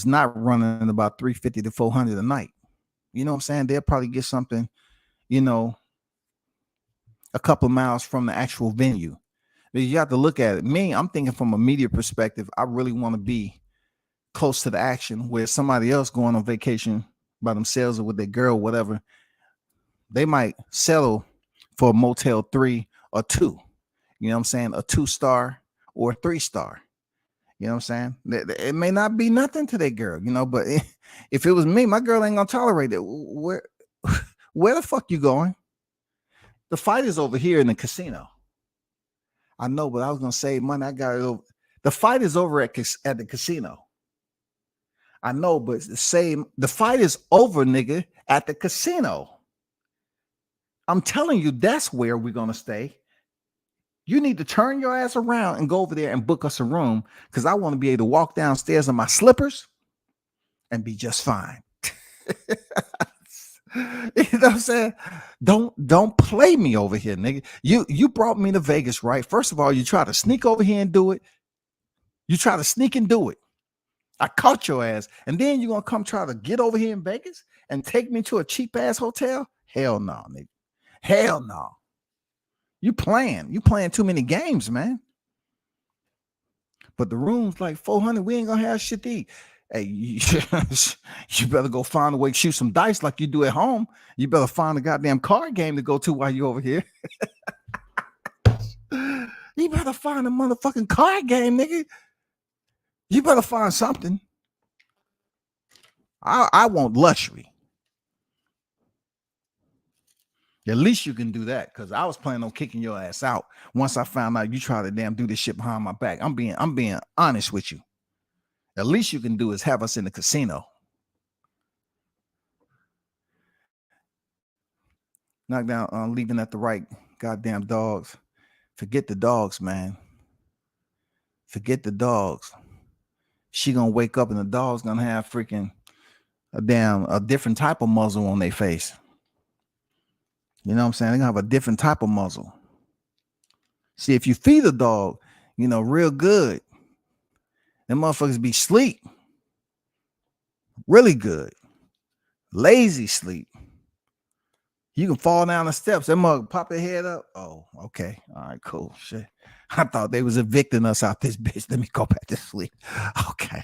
not running about $350 to $400 a night. You know what I'm saying? They'll probably get something, a couple of miles from the actual venue. But you have to look at it. Me, I'm thinking from a media perspective, I really want to be close to the action, where somebody else going on vacation by themselves or with their girl, whatever, they might settle for a Motel 3 or 2. You know what I'm saying? A 2-star or a 3-star. You know what I'm saying? It may not be nothing to their girl, but if it was me, my girl ain't gonna tolerate it. Where the fuck you going? The fight is over here in the casino. I know, but I was gonna save money. I got it over. The fight is over at the casino. I know, but it's the same. The fight is over, nigga, at the casino. I'm telling you, that's where we're going to stay. You need to turn your ass around and go over there and book us a room, because I want to be able to walk downstairs in my slippers and be just fine. You know what I'm saying? Don't play me over here, nigga. You brought me to Vegas, right? First of all, you try to sneak over here and do it. You try to sneak and do it. I caught your ass. And then you're gonna come try to get over here in Vegas and take me to a cheap ass hotel? Hell no, nigga. Hell no. You playing too many games, man. But the room's like 400. We ain't gonna have shit to eat. Hey, you better go find a way to shoot some dice like you do at home. You better find a goddamn card game to go to while you over here. You better find a motherfucking card game, nigga. You better find something. I want luxury. At least you can do that, because I was planning on kicking your ass out once I found out you try to damn do this shit behind my back. I'm being honest with you. At least you can do is have us in the casino. Knock down, leaving at the right goddamn dogs. Forget the dogs, man. Forget the dogs. She gonna wake up and the dog's gonna have freaking a different type of muzzle on their face. You know what I'm saying? They're gonna have a different type of muzzle. See, if you feed a dog, real good, them motherfuckers be sleep. Really good. Lazy sleep. You can fall down the steps. That mug pop their head up. Oh, okay. All right, cool. Shit. I thought they was evicting us out this bitch. Let me go back to sleep. Okay.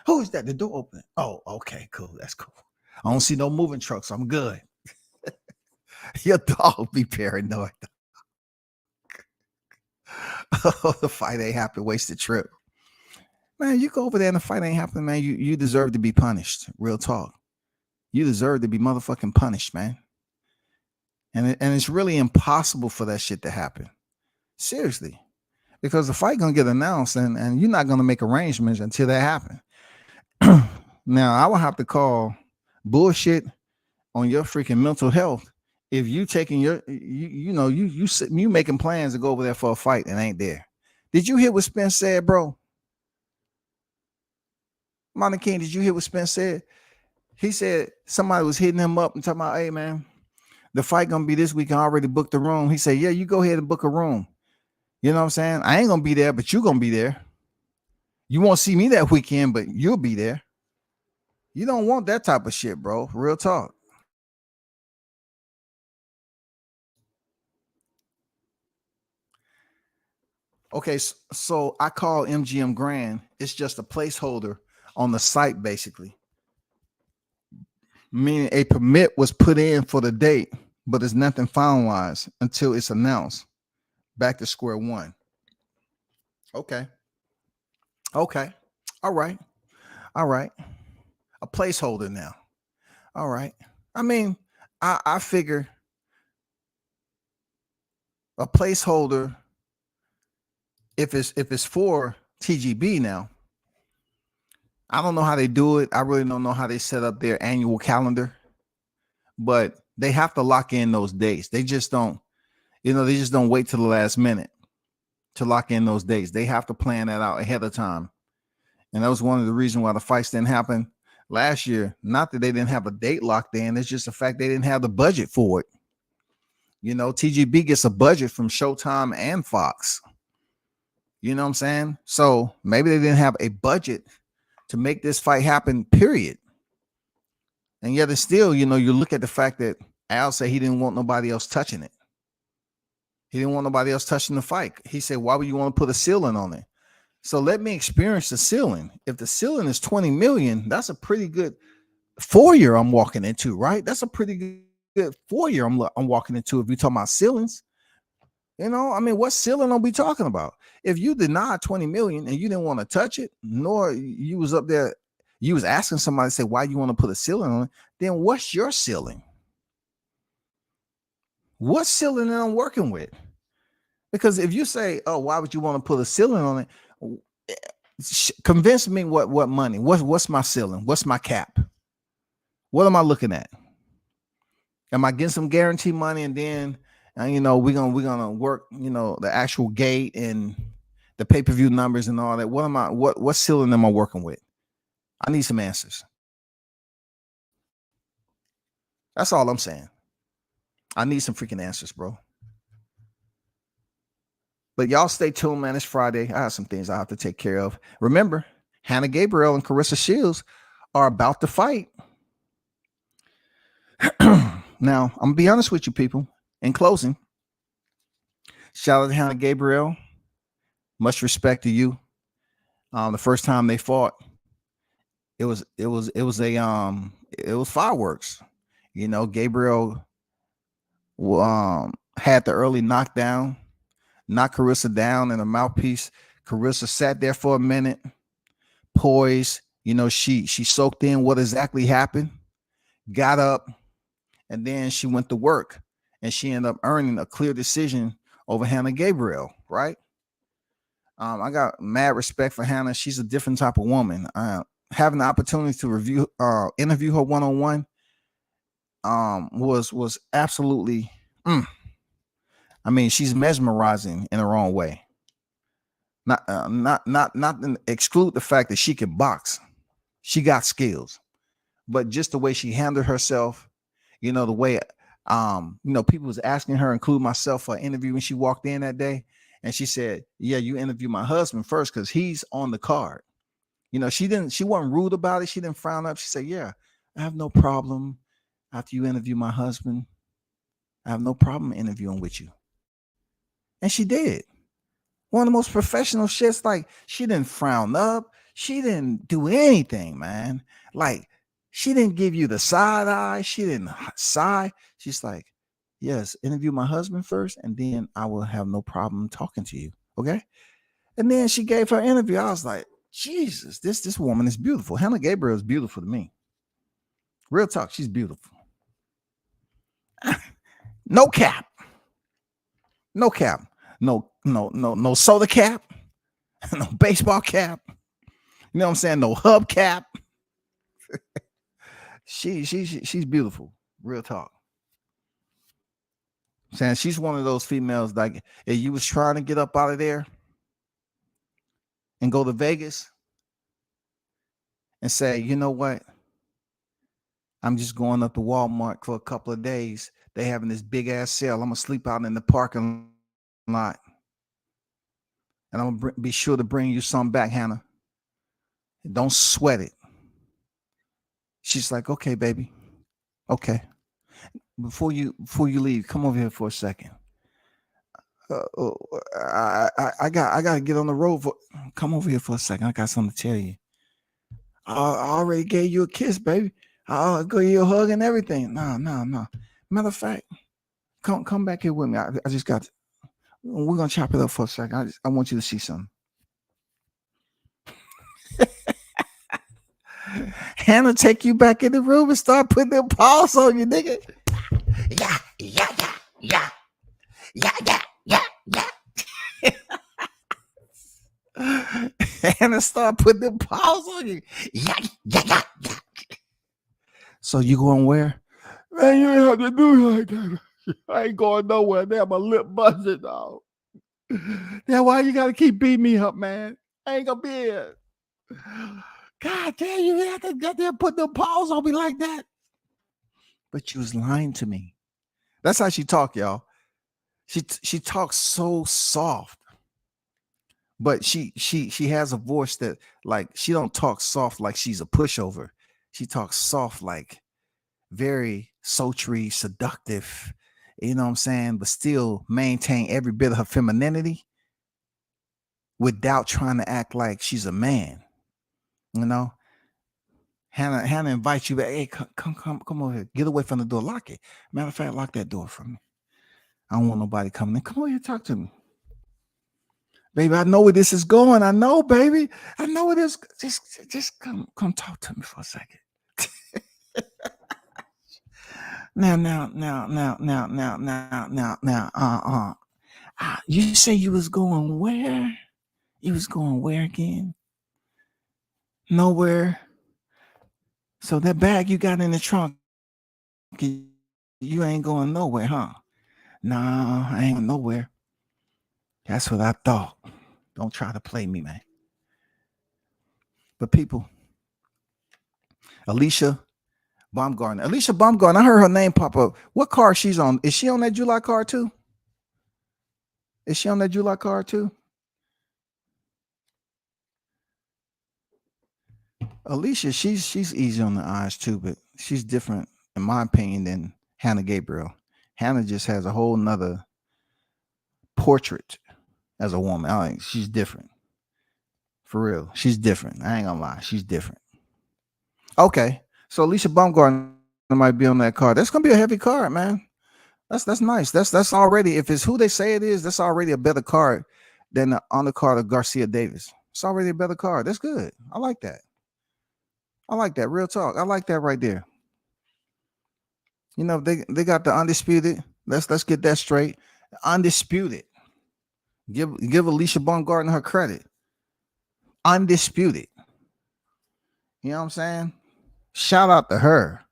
Who is that? The door open. Oh, okay, cool. That's cool. I don't see no moving trucks. I'm good. Your dog be paranoid. Oh, the fight ain't happened. Wasted trip. Man, you go over there and the fight ain't happening, man. You deserve to be punished. Real talk. You deserve to be motherfucking punished, man. And it's really impossible for that shit to happen. Seriously. Because the fight gonna get announced and you're not gonna make arrangements until that happens. Now, I will have to call bullshit on your freaking mental health if you taking you making plans to go over there for a fight and ain't there. Did you hear what Spence said, bro? Monty King, did you hear what Spence said? He said somebody was hitting him up and talking about, hey, man, the fight gonna be this week. I already booked the room. He said, yeah, you go ahead and book a room. You know what I'm saying? I ain't gonna be there, but you gonna be there. You won't see me that weekend, but you'll be there. You don't want that type of shit, bro. Real talk. Okay, so I call MGM Grand. It's just a placeholder on the site, basically. Meaning a permit was put in for the date, but there's nothing finalized until it's announced. Back to square one. Okay. All right. A placeholder now. All right. I mean, I figure a placeholder, if it's for TGB now, I don't know how they do it. I really don't know how they set up their annual calendar, but they have to lock in those dates. They just don't, they just don't wait till the last minute to lock in those dates. They have to plan that out ahead of time. And that was one of the reasons why the fights didn't happen last year. Not that they didn't have a date locked in. It's just the fact they didn't have the budget for it. TGB gets a budget from Showtime and Fox. You know what I'm saying? So maybe they didn't have a budget to make this fight happen, period. And yet it's still, you look at the fact that Al said he didn't want nobody else touching it. He didn't want nobody else touching the fight. He said, why would you want to put a ceiling on it? So let me experience the ceiling. If the ceiling is 20 million, that's a pretty good 4 year I'm walking into, right? That's a pretty good 4 year I'm walking into if you're talking about ceilings. What ceiling are we talking about? If you denied 20 million and you didn't want to touch it, nor you was up there, you was asking somebody to say, why you want to put a ceiling on it, then what's your ceiling? What ceiling that I'm working with? Because if you say, oh, why would you want to put a ceiling on it? Convince me what money, what's my ceiling? What's my cap? What am I looking at? Am I getting some guarantee money and then we're gonna work, the actual gate and the pay-per-view numbers and all that? What ceiling am I working with? I need some answers. That's all I'm saying. I need some freaking answers, bro. But y'all stay tuned, man. It's Friday. I have some things I have to take care of. Remember, Hannah Gabriel and Carissa Shields are about to fight. Now, I'm going to be honest with you, people. In closing, shout out to Hannah Gabriel. Much respect to you. The first time they fought, it was fireworks. You know, Gabriel had the early knockdown, knocked Carissa down in a mouthpiece. Carissa sat there for a minute, poised. You know, she soaked in what exactly happened, got up, and then she went to work, and she ended up earning a clear decision over Hannah Gabriel, right? I got mad respect for Hannah. She's a different type of woman. Having the opportunity to interview her one-on-one was absolutely I mean, she's mesmerizing in her own way. Not exclude the fact that she can box. She got skills. But just the way she handled herself, you know, the way people was asking her, include myself, for an interview when she walked in that day. And she said, yeah, you interview my husband first because he's on the card. You know, she wasn't rude about it. She didn't frown up. She said, yeah, I have no problem after you interview my husband. I have no problem interviewing with you. And she did. One of the most professional shits. Like, she didn't frown up. She didn't do anything, man. Like, she didn't give you the side eye. She didn't sigh. She's like, yes, interview my husband first, and then I will have no problem talking to you. Okay. And then she gave her interview. I was like, Jesus, this woman is beautiful. Hannah Gabriel is beautiful to me. Real talk, she's beautiful. No cap. No cap. No soda cap. No baseball cap. You know what I'm saying? No hub cap. She's beautiful. Real talk. I'm saying she's one of those females, like, if you was trying to get up out of there and go to Vegas and say, you know what? I'm just going up to Walmart for a couple of days. They having this big ass sale. I'm gonna sleep out in the parking lot, and I'm gonna be sure to bring you some back, Hannah. Don't sweat it. She's like, okay, baby. Okay. Before you leave, come over here for a second. I gotta get on the road. Come over here for a second. I got something to tell you. I already gave you a kiss, baby. I'll give you a hug and everything. No. Matter of fact, come back here with me. I just got to, we're gonna chop it up for a second. I want you to see something. Hannah take you back in the room and start putting them paws on you, nigga. Yeah. Hannah start putting them paws on you. Yeah. So you going where? Man, you ain't have to do like that. I ain't going nowhere. Damn, my lip buzzing, dog. That's why you gotta keep beating me up, man. I ain't gonna be here. God damn, you have to get there, put them paws on me like that. But you was lying to me. That's how she talk, y'all. She talks so soft, but she has a voice that, like, she don't talk soft like she's a pushover. She talks soft, like very sultry, seductive, you know what I'm saying, but still maintain every bit of her femininity without trying to act like she's a man. You know, Hannah invites you back. Hey, come over here. Get away from the door. Lock it. Matter of fact, lock that door for me. I don't want nobody coming in. Come over here, talk to me. Baby, I know where this is going. I know, baby. I know where this. Just come talk to me for a second. Now. You say you was going where? You was going where again? Nowhere. So that bag you got in the trunk, you ain't going nowhere, huh? Nah, I ain't nowhere. That's what I thought. Don't try to play me, man. But people, Alicia Baumgartner. Alicia Baumgartner. I heard her name pop up. What car she's on? Is she on that July card too? Is she on that July card too? Alicia, she's easy on the eyes too, but she's different, in my opinion, than Hannah Gabriel. Hannah just has a whole nother portrait as a woman. I think she's different. For real. She's different. I ain't gonna lie. She's different. Okay. So Alicia Baumgartner might be on that card. That's gonna be a heavy card, man. That's nice. That's already, if it's who they say it is, that's already a better card than the undercard of Garcia Davis. It's already a better card. That's good. I like that. I like that. Real talk. I like that right there. You know, they got the undisputed. Let's get that straight. Undisputed. Give Alicia Baumgartner her credit. Undisputed. You know what I'm saying? Shout out to her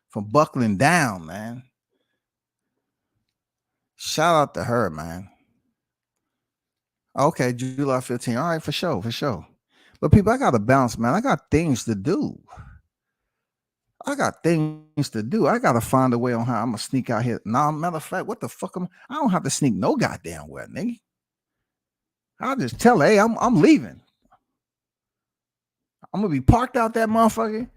for buckling down, man. Shout out to her, man. Okay, July 15. All right, for sure. But people, I got to bounce, man. I got things to do. I got to find a way on how I'm going to sneak out here. Now, matter of fact, what the fuck? I don't have to sneak no goddamn where, nigga. I'll just tell her, hey, I'm leaving. I'm going to be parked out that motherfucker.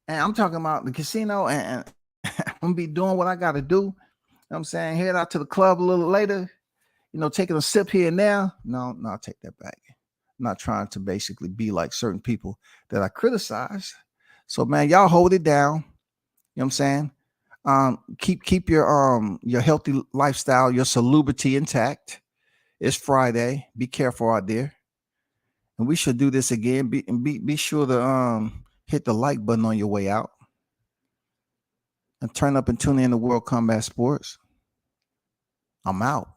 And I'm talking about the casino, and I'm going to be doing what I got to do. You know what I'm saying? Head out to the club a little later. You know, taking a sip here and there. No, I'll take that back. I'm not trying to basically be like certain people that I criticize. So, man, y'all hold it down. You know what I'm saying? Keep your healthy lifestyle, your salubrity intact. It's Friday. Be careful out there. And we should do this again. Be sure to hit the like button on your way out. And turn up and tune in to World Combat Sports. I'm out.